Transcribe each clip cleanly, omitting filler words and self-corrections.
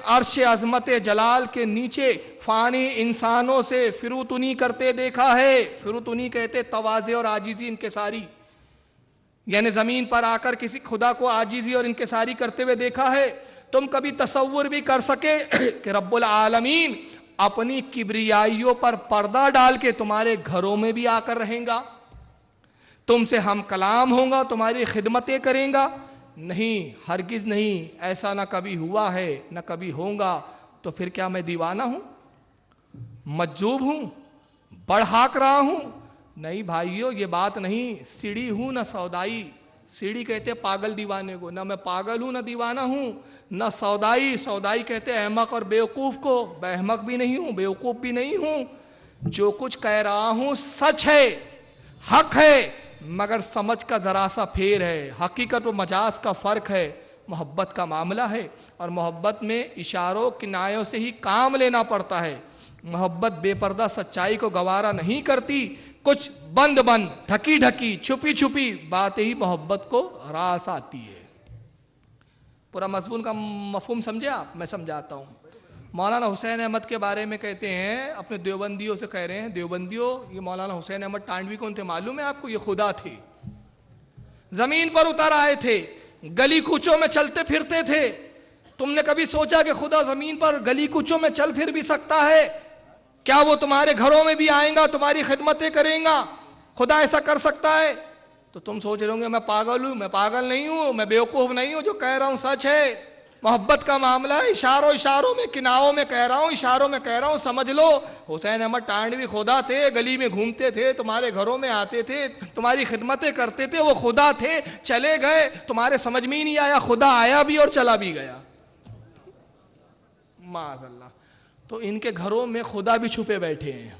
अर्श अजमत जलाल के नीचे फानी इंसानों से फिरूतुनी करते देखा है। फिरूतुनी कहते तवाज़े और आजिज़ी इनकिसारी, यानी ज़मीन पर आकर किसी खुदा को आजिज़ी और इनकिसारी करते हुए देखा है। तुम कभी तसव्वुर भी कर सके कि रब्बुल आलमीन अपनी किब्रियाइयों पर पर्दा डाल के तुम्हारे घरों में भी आकर रहेगा, तुमसे हम कलाम होगा, तुम्हारी खिदमतें करेगा? नहीं, हरगिज नहीं, ऐसा ना कभी हुआ है ना कभी होगा। तो फिर क्या मैं दीवाना हूं, मज्जूब हूं, बढ़ाक रहा हूं? नहीं भाइयों, ये बात नहीं। सीढ़ी हूं ना सौदाई। सीढ़ी कहते पागल दीवाने को, ना मैं पागल हूं ना दीवाना हूं, ना सौदाई। सौदाई कहते अहमक और बेवकूफ को। अहमक भी नहीं हूं, बेवकूफ भी नहीं हूं। जो कुछ कह रहा हूं सच है, हक है, मगर समझ का जरा सा फेर है। हकीकत व मजाज का फर्क है। मोहब्बत का मामला है और मोहब्बत में इशारों किनायों से ही काम लेना पड़ता है। मोहब्बत बेपर्दा सच्चाई को गवारा नहीं करती। कुछ बंद बंद, ढकी ढकी, छुपी छुपी बातें ही मोहब्बत को रास आती है। पूरा मज़मून का मफहूम समझे आप? मैं समझाता हूँ। मौलाना हुसैन अहमद के बारे में कहते हैं, अपने देवबंदियों से कह रहे हैं, देवबंदियों ये मौलाना हुसैन अहमद टांडवी कौन थे मालूम है आपको? ये खुदा थे। जमीन पर उतर आए थे, गली कूचों में चलते फिरते थे। तुमने कभी सोचा कि खुदा जमीन पर गली कूचों में चल फिर भी सकता है? क्या वो तुम्हारे घरों में भी आएगा, तुम्हारी खिदमतें करेगा? खुदा ऐसा कर सकता है? तो तुम सोच रहे होंगे मैं पागल हूं। मैं पागल नहीं हूं, मैं बेवकूफ नहीं हूं, जो कह रहा हूं सच है। मोहब्बत का मामला है, इशारों इशारों में, किनारों में कह रहा हूं, इशारों में कह रहा हूं, समझ लो। हुसैन अहमद टांडवी खुदा थे, गली में घूमते थे, तुम्हारे घरों में आते थे, तुम्हारी खिदमतें करते थे। वो खुदा थे, चले गए, तुम्हारे समझ में ही नहीं आया। खुदा आया भी और चला भी गया, माज़अल्लाह। तो इनके घरों में खुदा भी छुपे बैठे हैं।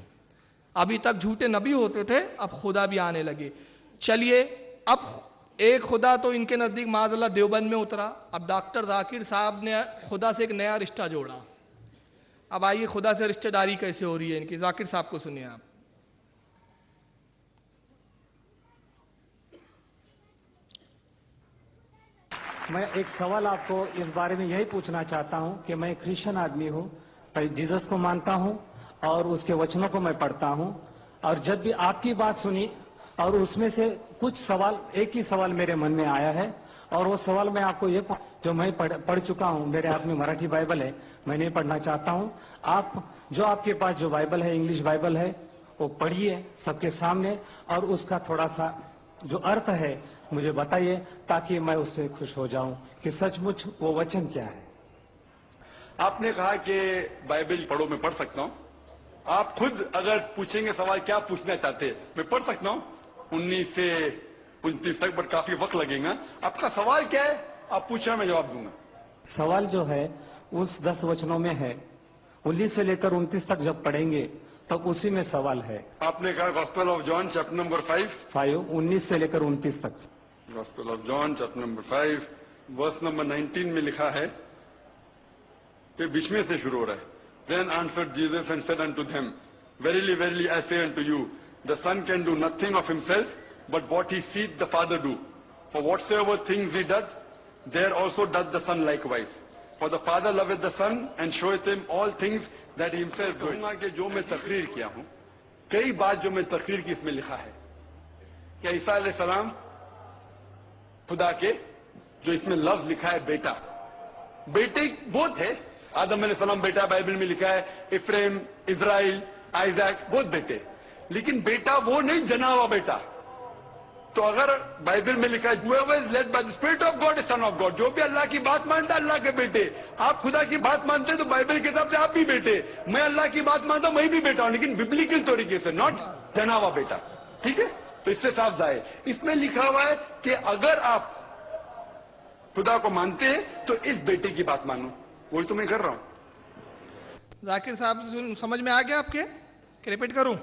अभी तक झूठे नबी होते थे, अब खुदा भी आने लगे। चलिए, अब एक खुदा तो इनके नज़दीक माज़अल्लाह देवबंद में उतरा। अब डॉक्टर जाकिर साहब ने खुदा से एक नया रिश्ता जोड़ा। अब आइए खुदा से रिश्तेदारी कैसे हो रही है इनकी, जाकिर साहब को सुनिए आप। मैं एक सवाल आपको इस बारे में यही पूछना चाहता हूं कि मैं क्रिश्चियन आदमी हूं, मैं जीसस को मानता हूं और उसके वचनों को मैं पढ़ता हूं, और जब भी आपकी बात सुनी और उसमें से कुछ सवाल, एक ही सवाल मेरे मन में आया है, और वो सवाल मैं आपको ये जो मैं पढ़ चुका हूं, मेरे हाथ में मराठी बाइबल है, मैं नहीं पढ़ना चाहता हूं। आप जो आपके पास जो बाइबल है, इंग्लिश बाइबल है, वो पढ़िए सबके सामने और उसका थोड़ा सा जो अर्थ है मुझे बताइए, ताकि मैं उससे खुश हो जाऊं कि सचमुच वो वचन क्या है। आपने कहा कि बाइबल पढ़ो, मैं पढ़ सकता हूं। आप खुद अगर पूछेंगे सवाल क्या पूछना चाहते हैं, मैं पढ़ सकता हूं 19 से 29 तक, बट काफी वक्त लगेगा। आपका सवाल क्या है, आप पूछा, मैं जवाब दूंगा। सवाल जो है उस 10 वचनों में है, 19 से लेकर 29 तक जब पढ़ेंगे तब उसी में सवाल है। आपने कहा gospel of John chapter number 5, 19 से लेकर 29 तक। Gospel of John chapter number 5 verse number 19 में लिखा है, ये बीच में से शुरू हो रहा है। Then answered Jesus and said unto them, Verily, verily, I say unto you, the Son can do nothing of himself, but what he seeth the Father do. For whatsoever things he doth, there also doth the Son likewise. For the Father loveth the Son and showeth him all things that he himself doeth. कहूंगा कि जो मैं तकरीर किया हूं, कई बात जो मैं तकरीर की इसमें लिखा है कि ईसा अलैहिस्सलाम खुदा के, जो इसमें लफ्ज लिखा है बेटा, बेटे बहुत है। आदम अलैहिस्सलाम बेटा बाइबल में लिखा है, इफ्रेम, इजराइल, आइजैक, बहुत बेटे, लेकिन बेटा वो नहीं जना हुआ बेटा। तो अगर बाइबल में लिखा है whoever is led by the spirit of God is son of God, जो भी अल्लाह की बात मानता है अल्लाह के बेटे। आप खुदा की बात मानते हैं तो बाइबल के हिसाब से आप भी बेटे, मैं अल्लाह की बात मानता हूं मैं भी बेटा हूं, लेकिन बिब्लिकल तरीके से, नॉट जना हुआ बेटा। ठीक है, तो इससे साफ जाए। इसमें लिखा हुआ है कि अगर आप खुदा को मानते हैं तो इस बेटे की बात मानो, वही तो मैं कर रहा हूं। जाकिर साहब समझ में आ गया आपके कि रिपीट करूं?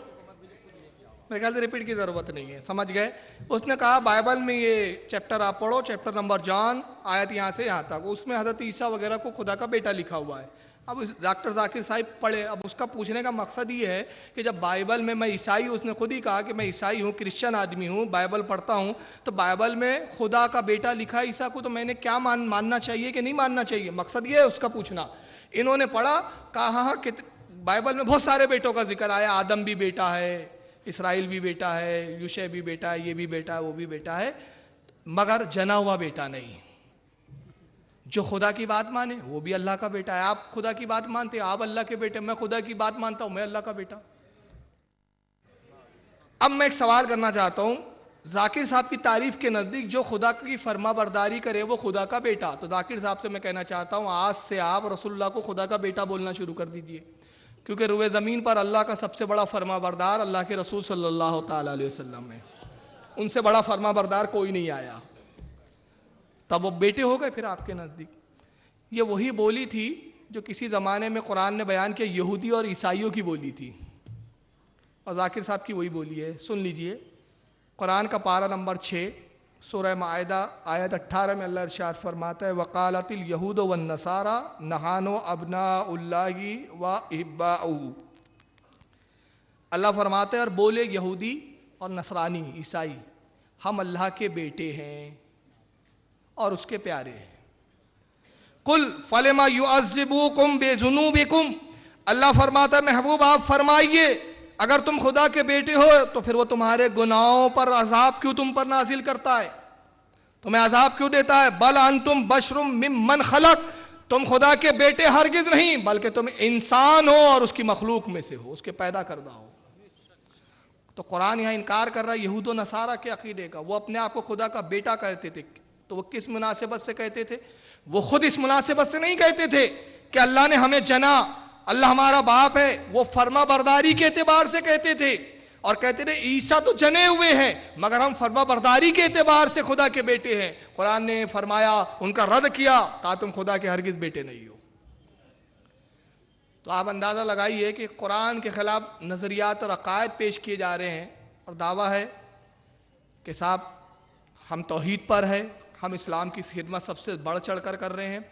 मेरे ख्याल से रिपीट की जरूरत नहीं है, समझ गए। उसने कहा बाइबल में ये चैप्टर आप पढ़ो, चैप्टर नंबर जॉन, आयत यहाँ से यहाँ तक, उसमें हजरत ईसा वगैरह को खुदा का बेटा लिखा हुआ है। अब डॉक्टर जाकिर साहब पढ़े, अब उसका पूछने का मकसद ये है कि जब बाइबल में मैं ईसाई हूँ, उसने खुद ही कहा कि मैं ईसाई हूँ, क्रिश्चियन आदमी हूँ, बाइबल पढ़ता हूँ, तो बाइबल में खुदा का बेटा लिखा है ईसा को, तो मैंने क्या मानना चाहिए कि नहीं मानना चाहिए, मकसद ये है उसका पूछना। इन्होंने पढ़ा, कहा हाँ कि बाइबल में बहुत सारे बेटों का जिक्र आया, आदम भी बेटा है, इसराइल भी बेटा है, यूशे भी बेटा है, ये भी बेटा है, वो भी बेटा है, मगर जना हुआ बेटा नहीं। जो खुदा की बात माने वो भी अल्लाह का बेटा है। आप खुदा की बात मानते हैं, आप अल्लाह के बेटे, मैं खुदा की बात मानता हूं, मैं अल्लाह का बेटा। अब मैं एक सवाल करना चाहता हूं, जाकिर साहब की तारीफ के नज़दीक जो खुदा की फर्मा बरदारी करे वो खुदा का बेटा, तो जाकिर साहब से मैं कहना चाहता हूं आज से आप रसूलुल्लाह को खुदा का बेटा बोलना शुरू कर दीजिए, क्योंकि रुए ज़मीन पर अल्लाह का सबसे बड़ा फर्मा बरदार अल्लाह के रसूल सल्लल्लाहु ताला अलैहि वसल्लम है, उनसे बड़ा फर्मा बरदार कोई नहीं आया, तब वो बेटे हो गए फिर आपके नज़दीक। ये वही बोली थी जो किसी ज़माने में कुरान ने बयान किया यहूदी और ईसाइयों की बोली थी, और जाकिर साहब की वही बोली है। सुन लीजिए, कुरान का पारा नंबर 6 सूरह माइदा आयत 18 में अल्लाह इरशाद फरमाता है, वक़ालतिल यहूद व नसारा नहानो अब्नाउल्लाहि व इब्बाउहु। अल्लाह फरमाते हैं और बोले यहूदी और नसरानी ईसाई, हम अल्लाह के बेटे हैं और उसके प्यारे हैं। कुल फलमा युअज़्ज़िबुकुम बिज़ुनूबिकुम, अल्लाह फरमाता है महबूब आप फरमाइए अगर तुम खुदा के बेटे हो तो फिर वो तुम्हारे गुनाहों पर अजाब क्यों तुम पर नाजिल करता है, तुम्हें अजाब क्यों देता है। बल अंतुम बशरुम मिम्मन खलक, तुम खुदा के बेटे हरगिज नहीं बल्कि तुम इंसान हो और उसकी मखलूक में से हो, उसके पैदा करदा हो। तो कुरान यहाँ इनकार कर रहा है यहूद व नसारा के अकीदे का, वो अपने आप को खुदा का बेटा कहते थे, तो वो किस मुनासिबत से कहते थे, वो खुद इस मुनासिबत से नहीं कहते थे कि अल्लाह ने हमें जना, अल्लाह हमारा बाप है, वो फर्मा बरदारी के एतबार से कहते थे और कहते थे ईसा तो जने हुए हैं मगर हम फर्मा बरदारी के एतबार से खुदा के बेटे हैं। कुरान ने फरमाया, उनका रद्द किया, कहा तुम खुदा के हरगिज बेटे नहीं हो। तो आप अंदाज़ा लगाइए कि कुरान के खिलाफ नज़रियात और अकायद पेश किए जा रहे हैं और दावा है कि साहब हम तौहीद पर है, हम इस्लाम की खिदमत सबसे बढ़ चढ़ कर रहे हैं।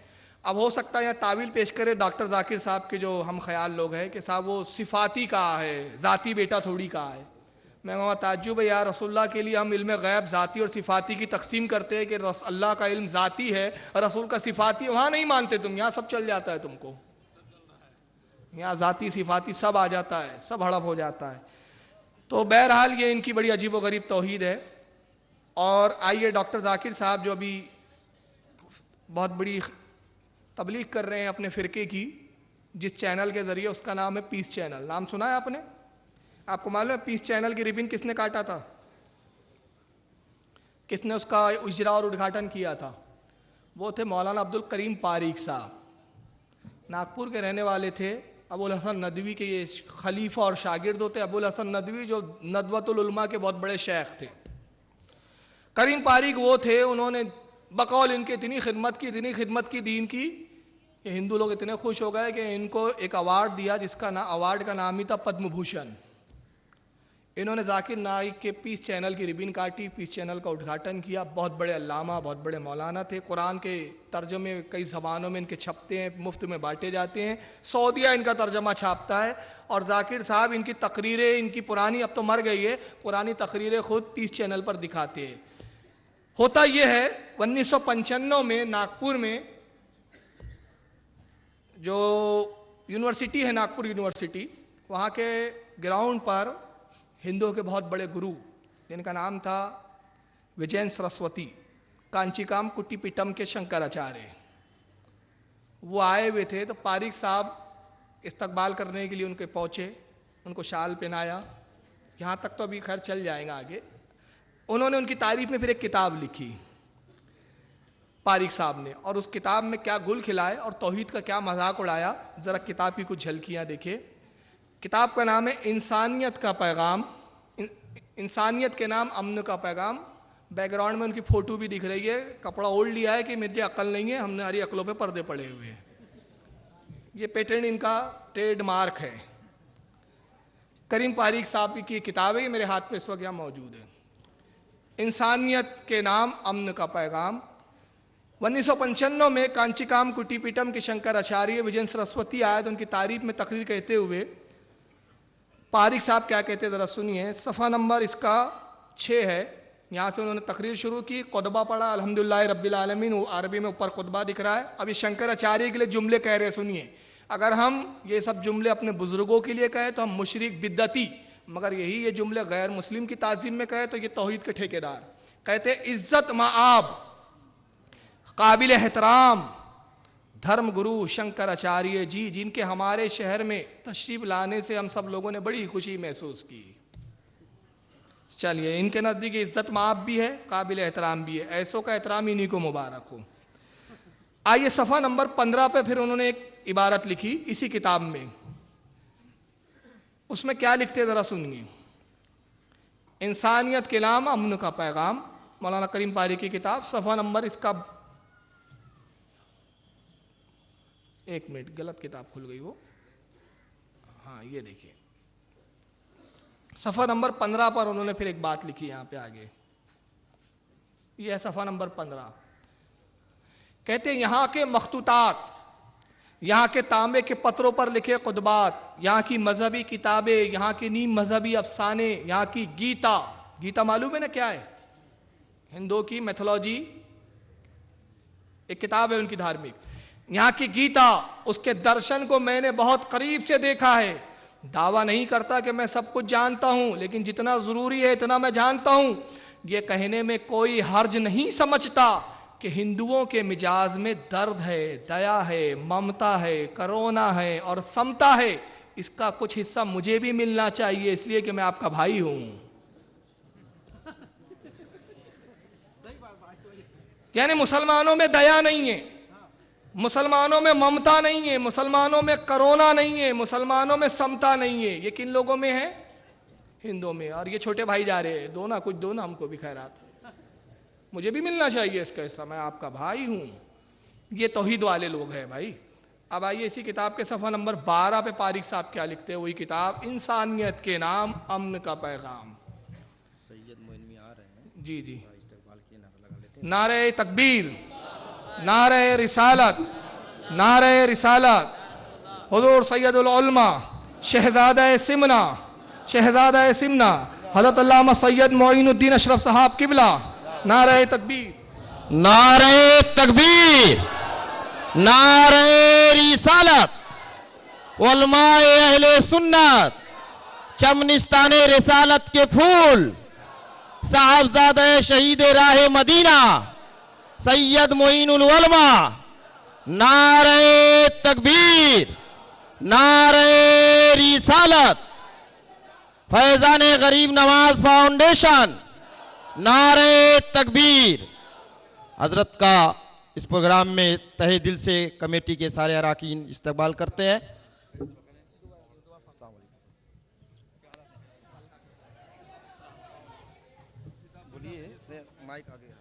अब हो सकता है यहाँ तावील पेश करे डॉक्टर जाकिर साहब के जो हम ख्याल लोग हैं कि साहब वो सिफाती कहा है, ज़ाती बेटा थोड़ी कहा है। मैं वहाँ ताज्जुब है यार, रसूलुल्लाह के लिए हम इल्म गैब ज़ाती और सिफाती की तकसीम करते हैं कि अल्लाह का इल्म ज़ाती है और रसूल का सिफाती, वहाँ नहीं मानते तुम, यहाँ सब चल जाता है तुमको, यहाँ ज़ाती सिफाती सब आ जाता है, सब हड़प हो जाता है। तो बहरहाल ये इनकी बड़ी अजीब व गरीब तौहीद है। और आइए डॉक्टर जाकिर साहब जो अभी बहुत बड़ी तबलीग कर रहे हैं अपने फ़िरके की, जिस चैनल के ज़रिए, उसका नाम है पीस चैनल, नाम सुना है आपने? आपको मालूम है पीस चैनल की रिबन किसने काटा था, किसने उसका इजरा और उद्घाटन किया था? वो थे मौलाना अब्दुल करीम पारीक साहब, नागपुर के रहने वाले थे। अबुल हसन नदवी के ये खलीफा और शागिर्द होते। अबुल हसन नदवी जो नदवतुल उलमा के बहुत बड़े शेख थे, करीम पारीक वो थे, उन्होंने बकौल इनके इतनी खिदमत की दीन की, ये हिंदू लोग इतने खुश हो गए कि इनको एक अवार्ड दिया जिसका अवार्ड का नाम ही था पद्म भूषण। इन्होंने जाकिर नाइक के पीस चैनल की रिबन काटी, पीस चैनल का उद्घाटन किया। बहुत बड़े अल्लामा, बहुत बड़े मौलाना थे। कुरान के तर्जमे कई ज़बानों में इनके छपते हैं, मुफ्त में बांटे जाते हैं। सऊदिया इनका तर्जमा छापता है और जाकिर साहब इनकी तकरीरें, इनकी पुरानी, अब तो मर गई है, पुरानी तकरीरें खुद पीस चैनल पर दिखाते हैं। होता यह है 1995 में नागपुर में जो यूनिवर्सिटी है, नागपुर यूनिवर्सिटी, वहाँ के ग्राउंड पर हिंदुओं के बहुत बड़े गुरु जिनका नाम था विजयन सरस्वती, कांचीकाम कुट्टीपिटम के शंकराचार्य, वो आए हुए थे। तो पारिक साहब इस्तकबाल करने के लिए उनके पहुँचे, उनको शाल पहनाया, यहाँ तक तो अभी खैर चल जाएगा आगे। उन्होंने उनकी तारीफ में फिर एक किताब लिखी पारिक साहब ने, और उस किताब में क्या गुल खिलाए और तौहीद का क्या मजाक उड़ाया, ज़रा किताब की कुछ झलकियाँ देखिए। किताब का नाम है इंसानियत का पैगाम, इंसानियत के नाम अमन का पैगाम। बैकग्राउंड में उनकी फ़ोटो भी दिख रही है, कपड़ा ओढ़ लिया है कि मुझे अक्ल नहीं है, हमने हरी अक्लों पे पर्दे पड़े हुए हैं। ये पेटेंट इनका ट्रेडमार्क है। करीम पारिक साहब की किताब है, ये मेरे हाथ पे इस वक्त यहाँ मौजूद है। इंसानियत के नाम अमन का पैगाम। 1995 में कांचीकाम कुटीपीठम के शंकराचार्य विजय सरस्वती आए तो उनकी तारीफ में तकरीर कहते हुए पारिक साहब क्या कहते ज़रा सुनिए। सफ़ा नंबर इसका 6 है। यहाँ से उन्होंने तकरीर शुरू की, खुतबा पढ़ा, अल्हम्दुलिल्लाह रब्बिल आलमीन, अरबी में ऊपर खुतबा दिख रहा है। अभी शंकराचार्य के लिए जुमले कह रहे हैं, सुनिए। अगर हम ये सब जुमले अपने बुजुर्गों के लिए कहें तो हम मुशरिक बिद्दती, मगर यही ये जुमले गैर मुस्लिम की ताज़ीम में कहे तो ये तौहीद के ठेकेदार। कहते इज्जत माआब काबिल एहतराम धर्म गुरु शंकराचार्य जी, जिनके हमारे शहर में तशरीफ लाने से हम सब लोगों ने बड़ी खुशी महसूस की। चलिए, इनके नज़दीक इज्जत माआब भी है, काबिल एहतराम भी है। ऐसों का एहतराम इन्हीं को मुबारक हो। आइए सफ़ा नंबर 15 पे फिर उन्होंने एक इबारत लिखी इसी किताब में। उसमें क्या लिखते ज़रा सुनिए। इंसानियत के नाम अमन का पैगाम, मौलाना करीम पारी की किताब, सफ़ा नंबर इसका, एक मिनट, गलत किताब खुल गई वो, हाँ ये देखिए, सफ़ा नंबर 15 पर उन्होंने फिर एक बात लिखी यहाँ पे आगे। ये है सफ़ा नंबर 15। कहते हैं यहाँ के मखतूतात, यहाँ के तांबे के पत्रों पर लिखे खुतबात, यहाँ की मजहबी किताबें, यहाँ की नीम मजहबी अफसाने, यहाँ की गीता, गीता मालूम है ना क्या है? हिंदुओं की मैथोलॉजी, एक किताब है उनकी धार्मिक। यहाँ की गीता, उसके दर्शन को मैंने बहुत करीब से देखा है। दावा नहीं करता कि मैं सब कुछ जानता हूँ, लेकिन जितना ज़रूरी है इतना मैं जानता हूँ। ये कहने में कोई हर्ज नहीं समझता कि हिंदुओं के मिजाज में दर्द है, दया है, ममता है, करुणा है और समता है। इसका कुछ हिस्सा मुझे भी मिलना चाहिए, इसलिए कि मैं आपका भाई हूं। यानी मुसलमानों में दया नहीं है, मुसलमानों में ममता नहीं है, मुसलमानों में करुणा नहीं है, मुसलमानों में समता नहीं है। ये किन लोगों में है? हिंदुओं में। और ये छोटे भाई जा रहे हैं, दो ना कुछ, दो ना हमको भी खैरात, मुझे भी मिलना चाहिए इसका हिस्सा, मैं आपका भाई हूं। ये तौहीद वाले लोग हैं भाई। अब आइए इसी किताब के सफ़ा नंबर 12 पे पारिक साहब क्या लिखते हैं। वही किताब, इंसानियत के नाम अमन का पैगाम। सैयद मोइनवी आ रहे हैं, जी जी। इस्तकबाल की नारा लगा लेते हैं। नारे तकबीर, नारे रिसालत, नारे रिसालत। हुजूर सैयदुल उलमा शहजादा सिमना, शहजादा सिमना हज़रत अल्लामा सैयद मोइनुद्दीन अशरफ साहब किबला, नारे तकबीर, नारे तकबीर, नारे रिसालत, उलमाए अहले सुन्नत, चमनिस्ताने रिसालत के फूल, साहबजादे शहीद राह मदीना सैयद मोइनुल उलमा, नारे तकबीर, नारे रिसालत, फैजाने गरीब नवाज फाउंडेशन, नारे तकबीर। हजरत का इस प्रोग्राम में तहे दिल से कमेटी के सारे अराकीन इस्तकबाल करते हैं। बोलिए, माइक आगे।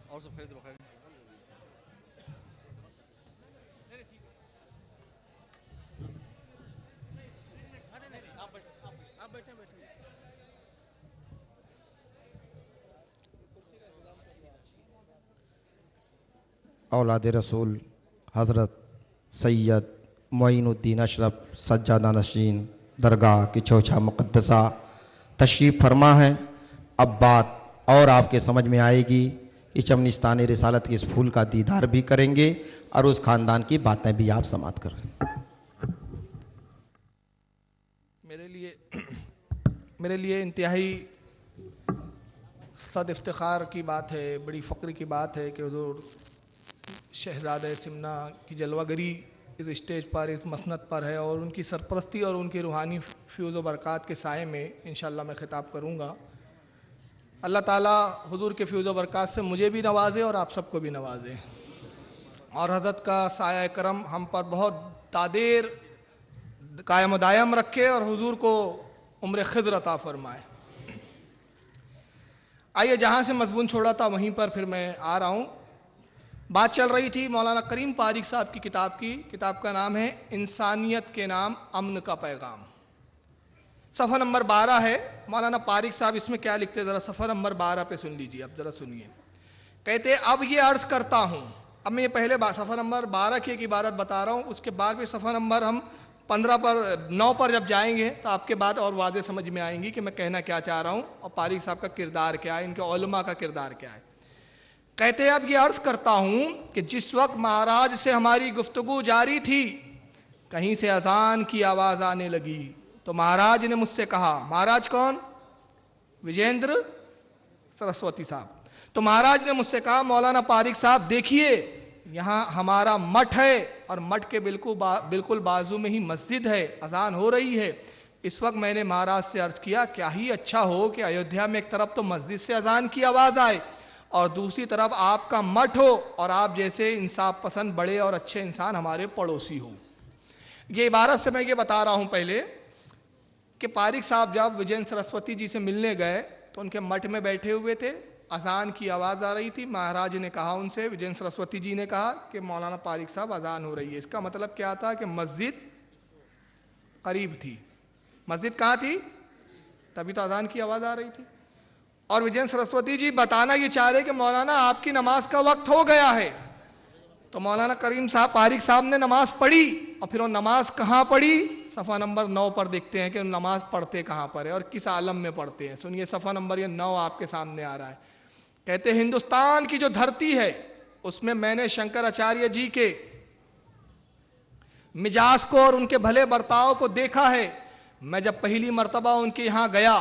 और सब खरीद लो, खरीद। औलाद रसूल हज़रत सैयद मोइनुद्दीन अशरफ सज्जादा नशीन दरगाह की चौछा मुक़द्दसा तशरीफ़ फरमा है। अब बात और आपके समझ में आएगी कि चमनिस्तान रिसालत के इस फूल का दीदार भी करेंगे और उस ख़ानदान की बातें भी आप समात करें। मेरे लिए इंतहाई सद इफ्तिखार की बात है, बड़ी फ़क्र की बात है कि हुज़ूर शहज़ादा सिमना की जलवागरी इस स्टेज पर, इस मसनद पर है और उनकी सरपरस्ती और उनकी रूहानी फ्यूज़ व बरक़ात के साए में इंशाअल्लाह मैं ख़िताब करूँगा। अल्लाह ताला हुज़ूर के फ्यूज़ व बरक़ात से मुझे भी नवाजे और आप सबको भी नवाजे, और हज़रत का साया करम हम पर बहुत तादेर कायम दायम रखे और हुज़ूर को उम्र खिज़र अता फरमाए। आइए, जहाँ से मज़मून छोड़ा था वहीं पर फिर मैं आ रहा हूँ। बात चल रही थी मौलाना करीम पारिक साहब की किताब की। किताब का नाम है इंसानियत के नाम अमन का पैगाम। सफ़ा नंबर 12 है। मौलाना पारिक साहब इसमें क्या लिखते हैं, ज़रा सफ़ा नंबर 12 पे सुन लीजिए। अब ज़रा सुनिए। कहते अब ये अर्ज़ करता हूँ, अब मैं ये पहले सफ़ा नंबर 12 की एक इबारत बता रहा हूँ, उसके बाद भी सफ़ा नंबर हम 9 पर जब जाएंगे तो आपके बात और वाज़े समझ में आएंगी कि मैं कहना क्या चाह रहा हूँ और पारिक साहब का किरदार क्या है, इनके उलमा का किरदार क्या है। कहते अब ये अर्ज़ करता हूँ कि जिस वक्त महाराज से हमारी गुफ्तगू जारी थी, कहीं से अजान की आवाज़ आने लगी तो महाराज ने मुझसे कहा, महाराज कौन? विजेंद्र सरस्वती साहब। तो महाराज ने मुझसे कहा, मौलाना पारिक साहब देखिए यहाँ हमारा मठ है और मठ के बिल्कुल बाजू में ही मस्जिद है, अजान हो रही है। इस वक्त मैंने महाराज से अर्ज़ किया, क्या ही अच्छा हो कि अयोध्या में एक तरफ तो मस्जिद से अजान की आवाज़ आए और दूसरी तरफ आपका मठ हो और आप जैसे इंसाफ पसंद बड़े और अच्छे इंसान हमारे पड़ोसी हो। ये इबारत से मैं ये बता रहा हूँ पहले कि पारिक साहब जब विजेंद्र सरस्वती जी से मिलने गए तो उनके मठ में बैठे हुए थे, अजान की आवाज़ आ रही थी। महाराज ने कहा उनसे, विजेंद्र सरस्वती जी ने कहा कि मौलाना पारिक साहब अजान हो रही है। इसका मतलब क्या था कि मस्जिद करीब थी। मस्जिद कहाँ थी? तभी तो अजान की आवाज़ आ रही थी। और विजेंद्र सरस्वती जी बताना ये चाह रहे कि मौलाना आपकी नमाज का वक्त हो गया है। तो मौलाना करीम साहब पारिक साहब ने नमाज पढ़ी और फिर वो नमाज कहाँ पढ़ी, सफ़ा नंबर 9 पर देखते हैं कि नमाज पढ़ते कहाँ पर है और किस आलम में पढ़ते हैं। सुनिए सफ़ा नंबर ये 9 आपके सामने आ रहा है। कहते हिंदुस्तान की जो धरती है उसमें मैंने शंकराचार्य जी के मिजाज को और उनके भले बर्ताव को देखा है। मैं जब पहली मर्तबा उनके यहाँ गया,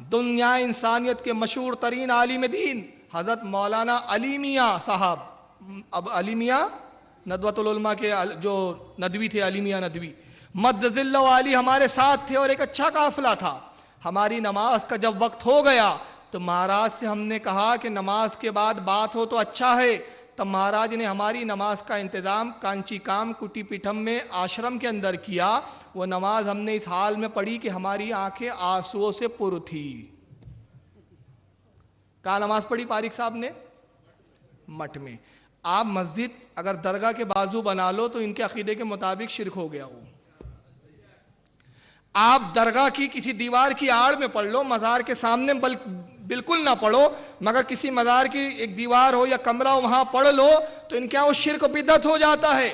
दुनिया इंसानियत के मशहूर तरीन आलिम दीन हज़रत मौलाना अली मियाँ साहब, अब अली मियाँ नदवतुल उलमा के जो नदवी थे, अली मियाँ नदवी मद्दिल्ला वाली हमारे साथ थे और एक अच्छा काफिला था। हमारी नमाज का जब वक्त हो गया तो महाराज से हमने कहा कि नमाज के बाद बात हो तो अच्छा है। तब महाराज ने हमारी नमाज का इंतज़ाम कांचीकाम कुटीपीठम में आश्रम के अंदर किया। वो नमाज हमने इस हाल में पढ़ी कि हमारी आंखें आंसुओं से पुर थी। कहाँ नमाज पढ़ी पारिक साहब ने? मठ में। आप मस्जिद अगर दरगाह के बाजू बना लो तो इनके अकीदे के मुताबिक शिरक हो गया हो। आप दरगाह की किसी दीवार की आड़ में पढ़ लो, मज़ार के सामने बिल्कुल ना पढ़ो, मगर किसी मज़ार की एक दीवार हो या कमरा हो वहां पढ़ लो तो इनके यहाँ वो शिरक बिदअत हो जाता है।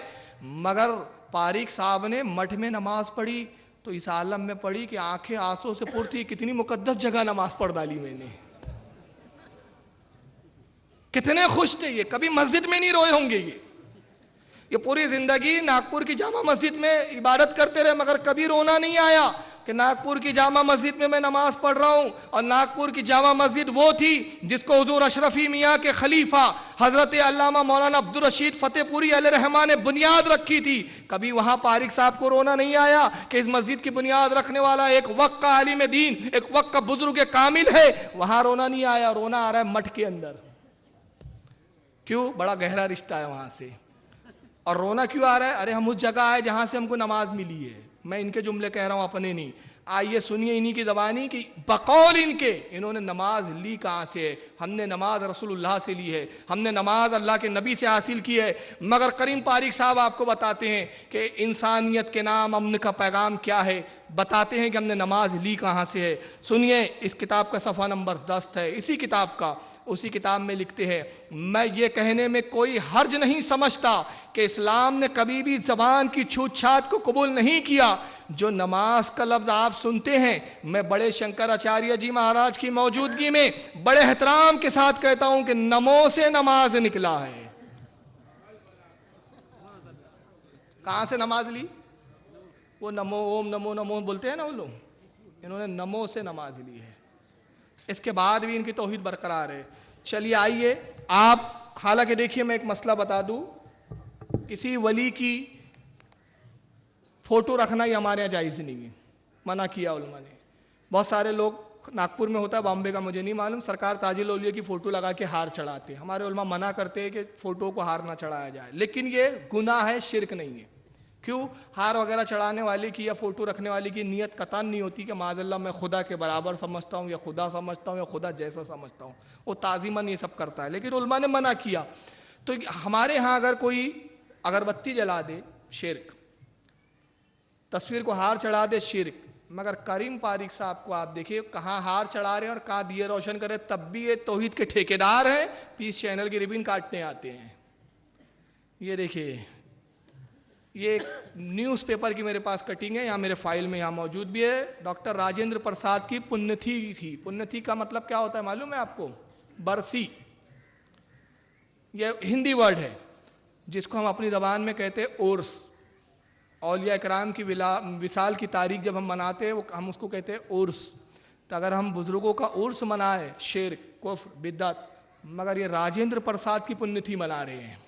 मगर पारिक साहब ने मठ में नमाज पढ़ी तो इस आलम में पढ़ी कि आंखें आंसू से पुर थी। कितनी मुकद्दस जगह नमाज पढ़ डाली मैंने। कितने खुश थे ये, कभी मस्जिद में नहीं रोए होंगे ये पूरी जिंदगी नागपुर की जामा मस्जिद में इबादत करते रहे मगर कभी रोना नहीं आया कि नागपुर की जामा मस्जिद में मैं नमाज पढ़ रहा हूँ। और नागपुर की जामा मस्जिद वो थी जिसको हुजूर अशरफी मियाँ के खलीफा हजरत अल्लामा मौलाना अब्दुल रशीद फतेहपुरी अलैहिर्रहमा ने बुनियाद रखी थी। कभी वहाँ पारिक साहब को रोना नहीं आया कि इस मस्जिद की बुनियाद रखने वाला एक वक्त का आलिम दीन, एक वक्त का बुजुर्ग कामिल है। वहाँ रोना नहीं आया, रोना आ रहा है मठ के अंदर। क्यों? बड़ा गहरा रिश्ता है वहाँ से। और रोना क्यों आ रहा है? अरे हम उस जगह आए जहाँ से हमको नमाज मिली है। मैं इनके जुमले कह रहा हूँ, अपने नहीं। आइए सुनिए इन्हीं की ज़बानी कि बकौल इनके इन्होंने नमाज ली कहाँ से है। हमने नमाज रसूलुल्लाह से ली है, हमने नमाज अल्लाह के नबी से हासिल की है। मगर करीम पारिक साहब आपको बताते हैं कि इंसानियत के नाम अमन का पैगाम क्या है, बताते हैं कि हमने नमाज ली कहाँ से है। सुनिए, इस किताब का सफ़ा नंबर 10 है इसी किताब का। उसी किताब में लिखते हैं, मैं ये कहने में कोई हर्ज नहीं समझता कि इस्लाम ने कभी भी ज़बान की छूत-छात को कबूल नहीं किया। जो नमाज का लफ्ज़ आप सुनते हैं, मैं बड़े शंकराचार्य जी महाराज की मौजूदगी में बड़े एहतराम के साथ कहता हूं कि नमो से नमाज निकला है। कहाँ से नमाज ली? वो नमो ओम नमो नमो बोलते हैं ना वो लोग, इन्होंने नमो से नमाज ली है। इसके बाद भी इनकी तौहीद बरकरार है। चलिए आइए आप, हालांकि देखिए मैं एक मसला बता दूं, किसी वली की फ़ोटो रखना ही हमारे यहाँ जायज़ नहीं है, मना किया उलमा ने। बहुत सारे लोग, नागपुर में होता है, बॉम्बे का मुझे नहीं मालूम, सरकार ताजिल औलिया की फ़ोटो लगा के हार चढ़ाते हैं। हमारे उलमा मना करते हैं कि फ़ोटो को हार ना चढ़ाया जाए, लेकिन ये गुनाह है, शिरक नहीं है। क्यों? हार वगैरह चढ़ाने वाले की या फ़ोटो रखने वाले की नीयत कतन नहीं होती कि माज़अल्लाह मैं खुदा के बराबर समझता हूँ या खुदा समझता हूँ या खुदा जैसा समझता हूँ। वो ताज़ीमन ये सब करता है, लेकिन उलमा ने मना किया। तो हमारे यहाँ अगर कोई अगरबत्ती जला दे शिर्क, तस्वीर को हार चढ़ा दे शिर्क, मगर करीम पारिक साहब को आप देखिए कहाँ हार चढ़ा रहे हैं और कहाँ दिए रोशन करे, तब भी ये तौहीद के ठेकेदार हैं, पीस चैनल की रिबन काटने आते हैं। ये देखिए, ये न्यूज़पेपर की मेरे पास कटिंग है, यहाँ मेरे फाइल में यहाँ मौजूद भी है। डॉक्टर राजेंद्र प्रसाद की पुण्यतिथि थी। पुण्यतिथि का मतलब क्या होता है मालूम है आपको? बरसी। ये हिंदी वर्ड है जिसको हम अपनी ज़बान में कहते हैं उर्स। औलिया कराम की विसाल की तारीख जब हम मनाते हैं वो हम उसको कहते हैं उर्स। तो अगर हम बुजुर्गों का उर्स मनाए, शिर्क, कुफ्र, बिदअत, मगर ये राजेंद्र प्रसाद की पुण्यतिथि मना रहे हैं।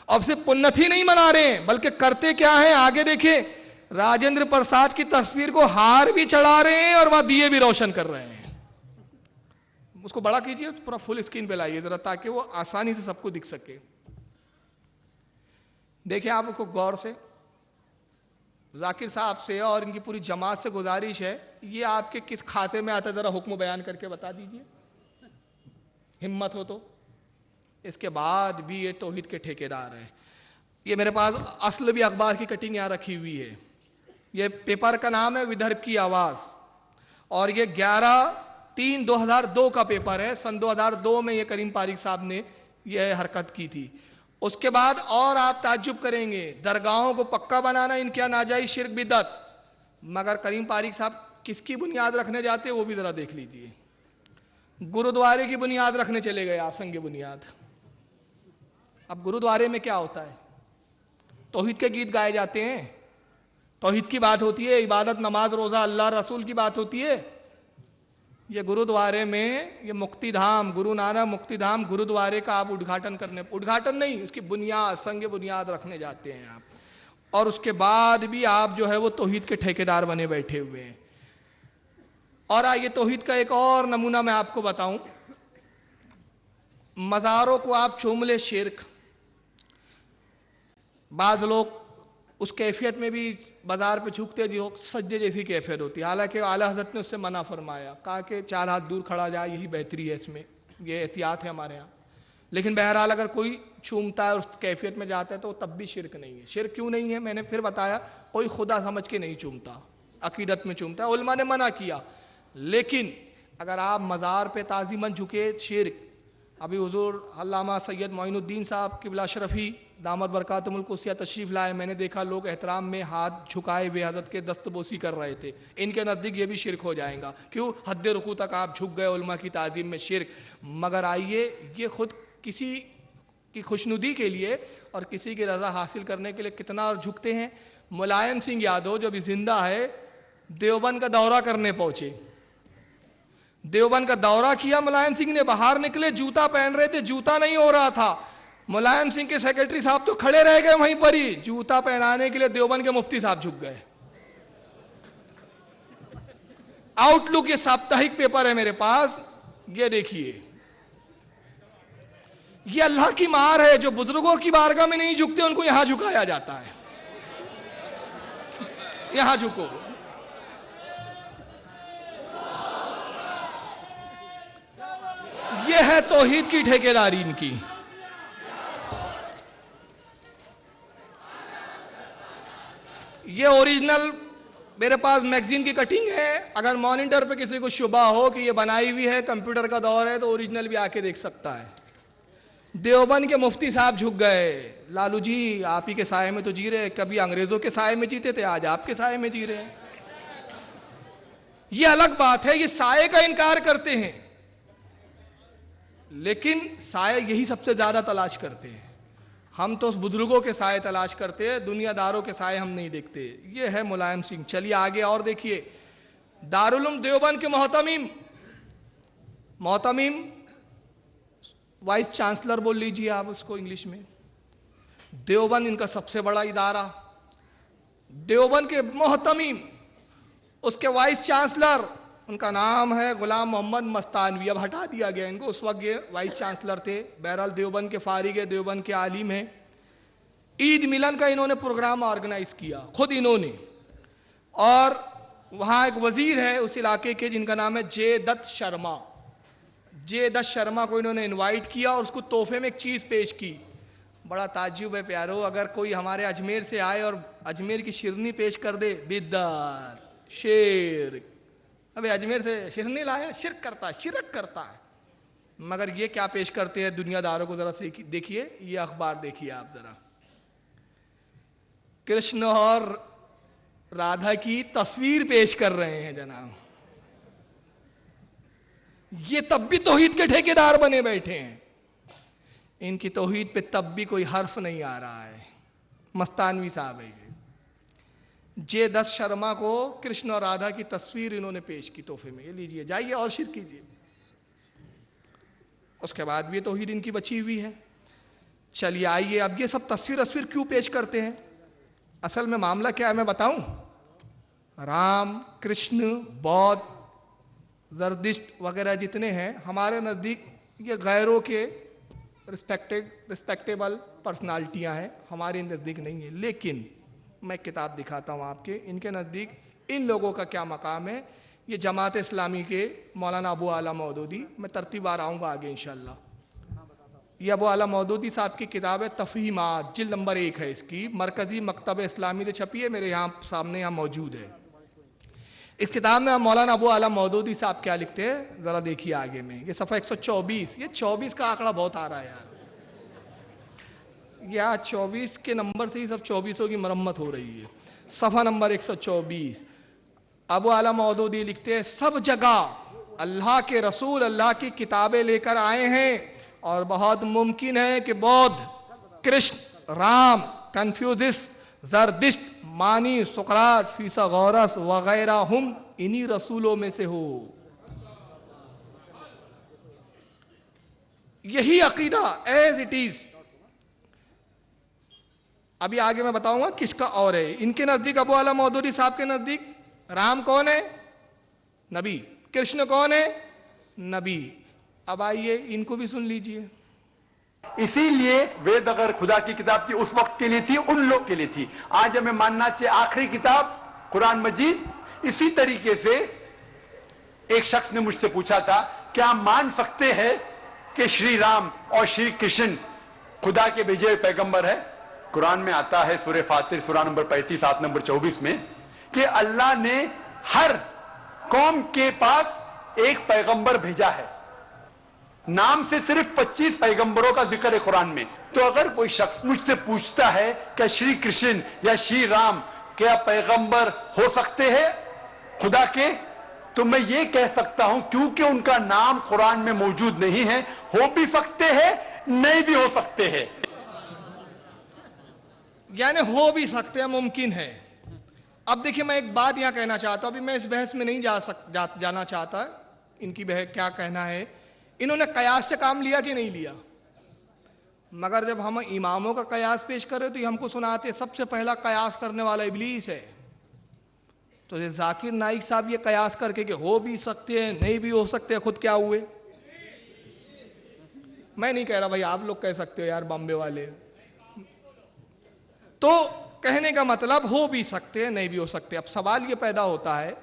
अब सिर्फ पुण्यतिथि नहीं मना रहे हैं, बल्कि करते क्या है आगे देखिए, राजेंद्र प्रसाद की तस्वीर को हार भी चढ़ा रहे हैं और वह दिए भी रोशन कर रहे हैं। उसको बड़ा कीजिए, पूरा फुल स्क्रीन पे लाइए जरा, ताकि वो आसानी से सबको दिख सके। देखिए आप उसको गौर से, जाकिर साहब से और इनकी पूरी जमात से गुजारिश है, ये आपके किस खाते में आता है जरा हुक्म बयान करके बता दीजिए, हिम्मत हो तो। इसके बाद भी ये तौहीद के ठेकेदार है। ये मेरे पास असल भी अखबार की कटिंग यहाँ रखी हुई है। ये पेपर का नाम है विदर्भ की आवाज़ और ये 11/3/2002 का पेपर है। सन 2002 में ये करीम पारिक साहब ने ये हरकत की थी। उसके बाद और आप ताज्जुब करेंगे, दरगाहों को पक्का बनाना इनके नाजायज शिर्क बिदअत, मगर करीम पारिक साहब किसकी बुनियाद रखने जाते हैं वो भी ज़रा देख लीजिए। गुरुद्वारे की बुनियाद रखने चले गए आप, संग बुनियाद। अब गुरुद्वारे में क्या होता है? तौहीद के गीत गाए जाते हैं, तौहीद की बात होती है, इबादत, नमाज, रोज़ा, अल्लाह रसूल की बात होती है। ये गुरुद्वारे में ये मुक्तिधाम, गुरु नानक मुक्तिधाम गुरुद्वारे का आप उद्घाटन नहीं, उसकी बुनियाद, संग बुनियाद रखने जाते हैं आप, और उसके बाद भी आप जो है वो तौहीद के ठेकेदार बने बैठे हुए हैं। और आइए तौहीद का एक और नमूना मैं आपको बताऊं। मज़ारों को आप चूम ले शिर्क। बाज़ लोग उस कैफियत में भी बाजार पे झुकते जो सज्जे जैसी कैफियत होती है, हालांकि आला हज़रत ने उससे मना फरमाया, कहा कि 4 हाथ दूर खड़ा जाए, यही बेहतरी है, इसमें ये एहतियात है हमारे यहाँ। लेकिन बहरहाल अगर कोई चूमता है उस कैफियत में जाता है तो तब भी शिर्क नहीं है। शिर्क क्यों नहीं है? मैंने फिर बताया, कोई खुदा समझ के नहीं चूमता, अकीदत में चूमता है, उलमा ने मना किया। लेकिन अगर आप मज़ार पे ताज़ीमन झुके, शिर्क। अभी हुजूर अल्लामा सैयद मोइनुद्दीन साहब क़िबला शरफ़ी दामद बरकातुहुल कुद्सिया तशरीफ़ लाए, मैंने देखा लोग एहतराम में हाथ झुकाए हुए हज़रत के दस्तबोसी कर रहे थे। इनके नज़दीक ये भी शिर्क हो जाएगा। क्यों? हद रुकू तक आप झुक गए उलमा की ताज़ीम में, शिर्क। मगर आइए, ये खुद किसी की खुशनुदी के लिए और किसी की रज़ा हासिल करने के लिए कितना और झुकते हैं। मुलायम सिंह यादव जब जिंदा है, देवबंद का दौरा करने पहुँचे, देवबंद का दौरा किया मुलायम सिंह ने, बाहर निकले, जूता पहन रहे थे, जूता नहीं हो रहा था। मुलायम सिंह के सेक्रेटरी साहब तो खड़े रह गए वहीं पर ही, जूता पहनाने के लिए देवबंद के मुफ्ती साहब झुक गए। आउटलुक ये साप्ताहिक पेपर है मेरे पास, ये देखिए। ये अल्लाह की मार है, जो बुजुर्गों की बारगाह में नहीं झुकते उनको यहां झुकाया जाता है। यहां झुको। ये है तौहीद की ठेकेदारी इनकी। ये ओरिजिनल मेरे पास मैगजीन की कटिंग है। अगर मॉनिटर पे किसी को शुबा हो कि ये बनाई हुई है, कंप्यूटर का दौर है, तो ओरिजिनल भी आके देख सकता है। देवबंद के मुफ्ती साहब झुक गए, लालू जी आप ही के साए में तो जी रहे, कभी अंग्रेजों के साए में जीते थे, आज आपके साए में जी रहे हैं। ये अलग बात है, ये साए का इनकार करते हैं, लेकिन साए यही सबसे ज्यादा तलाश करते हैं। हम तो उस बुजुर्गों के साए तलाश करते हैं, दुनियादारों के साए हम नहीं देखते। ये है मुलायम सिंह। चलिए आगे और देखिए, दारुल उलूम देवबंद के मोहतमीम वाइस चांसलर बोल लीजिए आप उसको इंग्लिश में। देवबंद इनका सबसे बड़ा इदारा, देवबंद के मोहतमीम, उसके वाइस चांसलर, उनका नाम है गुलाम मोहम्मद मस्तानवी। अब हटा दिया गया इनको, उस वक्त ये वाइस चांसलर थे। बहरहाल देवबंद के फारिग है, देवबंद के आलिम हैं। ईद मिलन का इन्होंने प्रोग्राम ऑर्गेनाइज किया खुद इन्होंने, और वहाँ एक वजीर है उस इलाके के जिनका नाम है जे दत्त शर्मा। जे दस शर्मा को इन्होंने इनवाइट किया और उसको तोहफे में एक चीज़ पेश की। बड़ा ताज्जुब है प्यारो, अगर कोई हमारे अजमेर से आए और अजमेर की शिरनी पेश कर दे, बिद्दात शेर, अबे अजमेर से शिरनी लाया, शिरक करता है। मगर ये क्या पेश करते हैं दुनियादारों को जरा से देखिए, ये अखबार देखिए आप जरा, कृष्ण और राधा की तस्वीर पेश कर रहे हैं जनाब। ये तब भी तौहीद के ठेकेदार बने बैठे हैं, इनकी तौहीद पे तब भी कोई हर्फ नहीं आ रहा है। मस्तानवी साहब है जे दस शर्मा को कृष्ण और राधा की तस्वीर इन्होंने पेश की तोहफे में, ये लीजिए, जाइए और शिर कीजिए। उसके बाद भी तौहीद इनकी बची हुई है। चलिए आइए, अब ये सब तस्वीर क्यों पेश करते हैं? असल में मामला क्या है मैं बताऊं? राम, कृष्ण, बौद्ध, जरदिश्त वगैरह जितने हैं हमारे नज़दीक ये गैरों के रिस्पेक्टेबल पर्सनालिटियां हैं, हमारे नज़दीक नहीं है। लेकिन मैं किताब दिखाता हूँ आपके, इनके नज़दीक इन लोगों का क्या मकाम है। ये जमात इस्लामी के मौलाना अबू आला मौदूदी, मैं तरतीबार आऊँगा आगे इंशाल्लाह। ये अबू आला मौदूदी साहब की किताब है तफ़हीमात, जिल्द नंबर 1 है इसकी, मरकज़ी मकतब इस्लामी से छपी है, मेरे यहाँ सामने यहाँ मौजूद है। इस किताब में मौलाना अबू आला मौदूदी साहब क्या लिखते हैं ज़रा देखिए आगे में, ये सफ़ा 124, ये 24 का आंकड़ा बहुत आ रहा है यार, या 24 के नंबर से ही सब 24 की मरम्मत हो रही है। सफ़ा नंबर 124, अबू आला मौदूदी लिखते हैं, सब जगह अल्लाह के रसूल अल्लाह की किताबें लेकर आए हैं और बहुत मुमकिन है कि बौद्ध, कृष्ण, राम, कन्फ्यूजिस, जरदिश्त, मानी, सुकरात, फीसागोरस वगैरह हम इन्हीं रसूलों में से हो। यही अकीदा एज इट इज। अभी आगे मैं बताऊंगा किसका और है। इनके नजदीक, अबू आला मौदूदी साहब के नजदीक राम कौन है? नबी। कृष्ण कौन है? नबी। अब आइए इनको भी सुन लीजिए। इसीलिए वेद अगर खुदा की किताब थी उस वक्त के लिए थी, उन लोग के लिए थी। आज हमें मानना चाहिए आखिरी किताब कुरान मजीद। इसी तरीके से एक शख्स ने मुझसे पूछा था, क्या मान सकते हैं कि श्री राम और श्री कृष्ण खुदा के भेजे हुए पैगंबर है? कुरान में आता है सूरह फातिर सूरा नंबर 35 आयत नंबर 24 में कि अल्लाह ने हर कौम के पास एक पैगंबर भेजा है। नाम से सिर्फ 25 पैगंबरों का जिक्र है कुरान में। तो अगर कोई शख्स मुझसे पूछता है कि श्री कृष्ण या श्री राम क्या पैगंबर हो सकते हैं खुदा के, तो मैं ये कह सकता हूं क्योंकि उनका नाम कुरान में मौजूद नहीं है, हो भी सकते हैं, नहीं भी हो सकते हैं। यानी हो भी सकते हैं, मुमकिन है। अब देखिए मैं एक बात यहां कहना चाहता हूं, अभी मैं इस बहस में नहीं जाना चाहता इनकी बहस क्या कहना है। इन्होंने कयास से काम लिया कि नहीं लिया? मगर जब हम इमामों का कयास पेश करें तो ये हमको सुनाते सबसे पहला कयास करने वाला इब्लीस है। तो ये जाकिर नाइक साहब ये कयास करके कि हो भी सकते हैं, नहीं भी हो सकते हैं, खुद क्या हुए? मैं नहीं कह रहा भाई, आप लोग कह सकते हो यार बॉम्बे वाले। तो कहने का मतलब हो भी सकते हैं, नहीं भी हो सकते। अब सवाल ये पैदा होता है,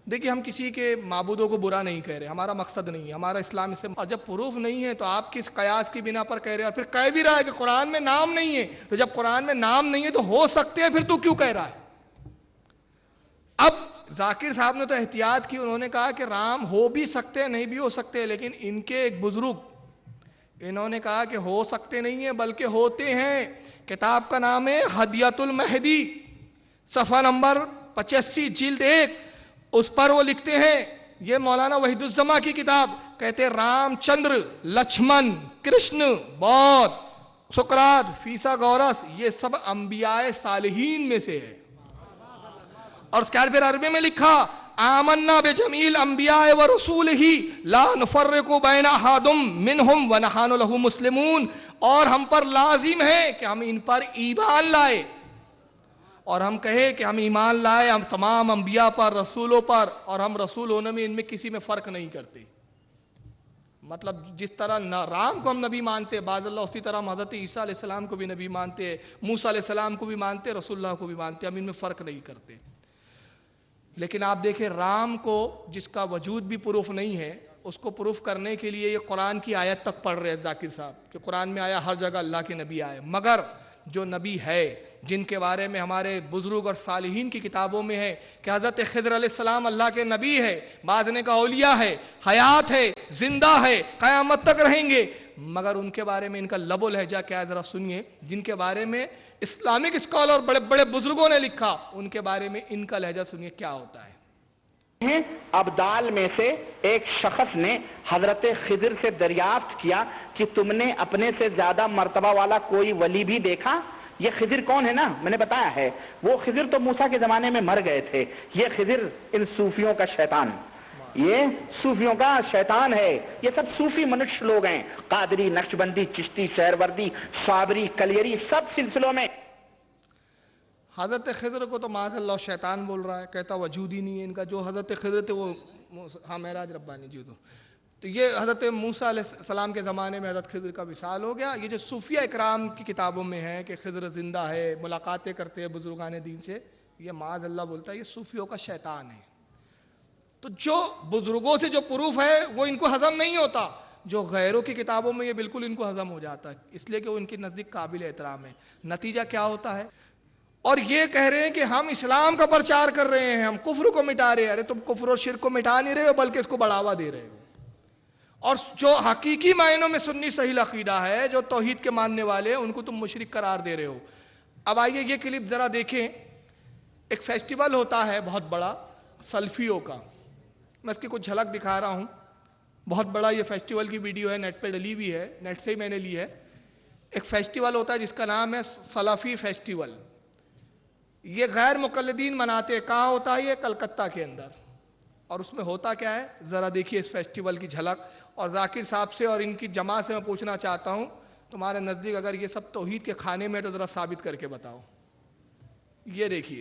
देखिए हम किसी के माबूदों को बुरा नहीं कह रहे, हमारा मकसद नहीं है, हमारा इस्लाम से। और जब प्रूफ नहीं है तो आप किस कयास की बिना पर कह रहे हैं? और फिर कह भी रहा है कि कुरान में नाम नहीं है, तो जब कुरान में नाम नहीं है तो हो सकते हैं, फिर तू क्यों कह रहा है? अब जाकिर साहब ने तो एहतियात की, उन्होंने कहा कि राम हो भी सकते हैं, नहीं भी हो सकते हैं। लेकिन इनके एक बुजुर्ग इन्होंने कहा कि हो सकते नहीं है बल्कि होते हैं। किताब का नाम है हदियतुल महदी, सफ़ा नंबर 85 जिल्द 1। उस पर वो लिखते हैं, ये मौलाना वहीदुज्जमा की किताब, कहते हैं रामचंद्र, लक्ष्मण, कृष्ण, बौद्ध, सुकरात, फीसागोरस ये सब अंबियाए सालिहीन में से है। और उसके बाद फिर अरबी में लिखा, आमन्ना बेजमील अंबियाए व रसूलिही ला नुफर्रिकु बैन अहदिम मिनहुम व नहनु लहु मुस्लिमून। और हम पर लाजिम है कि हम इन पर ईमान लाए, और हम कहे कि हम ईमान लाए हम तमाम अंबिया पर, रसूलों पर, और हम रसूल होने में इनमें किसी में फ़र्क नहीं करते। मतलब जिस तरह राम को हम नबी मानते बाज़ल्लाह, उसी तरह हम हज़रत ईसा अलैहिस्सलाम को भी नबी मानते, मूसा अलैहिस्सलाम को भी मानते, रसूलुल्लाह को भी मानते, हम इनमें फ़र्क नहीं करते। लेकिन आप देखें राम को जिसका वजूद भी प्रूफ नहीं है, उसको प्रूफ करने के लिए ये कुरान की आयत तक पढ़ रहे हैं जाकिर साहब कि कुरान में आया हर जगह अल्लाह के नबी आए, मगर जो नबी है जिनके बारे में हमारे बुजुर्ग और सालिहीन की किताबों में है कि हज़रत खिज़र अलैहिस्सलाम अल्लाह के नबी है, बाद ने का औलिया है, हयात है, जिंदा है, क़यामत तक रहेंगे, मगर उनके बारे में इनका लबो लहजा क्या है ज़रा सुनिए। जिनके बारे में इस्लामिक स्कॉलर बड़े बड़े बुजुर्गों ने लिखा, उनके बारे में इनका लहजा सुनिए क्या होता है। अब्दाल में से एक शख्स ने हजरत खिज़र से दरियाफ्त किया कि तुमने अपने से ज्यादा मर्तबा वाला कोई वली भी देखा? ये खिज़र कौन है ना, मैंने बताया है, वो खिज़र तो मूसा के जमाने में मर गए थे। ये खिज़र इन सूफियों का शैतान, ये सूफियों का शैतान है। ये सब सूफी मनुष्य लोग हैं, कादरी, नक्शबंदी, चिश्ती, शहरवर्दी, साबरी, कलियरी, सब सिलसिलों में। हज़रत खिज़र को तो माज़अल्लाह शैतान बोल रहा है, कहता वजूद ही नहीं है इनका। जो हज़रत खिज़र थे वो, हाँ महराज रब्बानी जी, तो ये हज़रत मूसा अलैहिस्सलाम के ज़माने में हज़रत खिज़र का विसाल हो गया। ये जो सूफिया इकराम की किताबों में है कि खिज़र ज़िंदा है, मुलाकातें करते हैं बुजुर्गान दीन से, ये माज़अल्लाह बोलता है ये सूफियों का शैतान है। तो जो बुजुर्गों से जो प्रूफ है वो इनको हज़म नहीं होता, जो गैरों की किताबों में ये बिल्कुल इनको हज़म हो जाता है, इसलिए कि वो इनके नज़दीक काबिल एहतराम है। नतीजा क्या होता है, और ये कह रहे हैं कि हम इस्लाम का प्रचार कर रहे हैं, हम कुफ्र को मिटा रहे हैं। अरे तुम कुफ्र और शिर्क को मिटा नहीं रहे हो, बल्कि इसको बढ़ावा दे रहे हो। और जो हकीकी मायनों में सुन्नी सही अकीदा है, जो तौहीद के मानने वाले हैं, उनको तुम मुशरिक करार दे रहे हो। अब आइए ये क्लिप जरा देखें। एक फेस्टिवल होता है बहुत बड़ा सल्फियों का, मैं इसकी कुछ झलक दिखा रहा हूँ। बहुत बड़ा ये फेस्टिवल की वीडियो है, नेट पे डली हुई है, नेट से ही मैंने ली है। एक फेस्टिवल होता है जिसका नाम है सलाफी फेस्टिवल। ये गैर मुकल्लिदीन मनाते हैं। कहाँ होता है ये? कलकत्ता के अंदर। और उसमें होता क्या है ज़रा देखिए इस फेस्टिवल की झलक। और जाकिर साहब से और इनकी जमात से मैं पूछना चाहता हूँ, तुम्हारे नज़दीक अगर ये सब तौहीद के खाने में, तो ज़रा साबित करके बताओ। ये देखिए,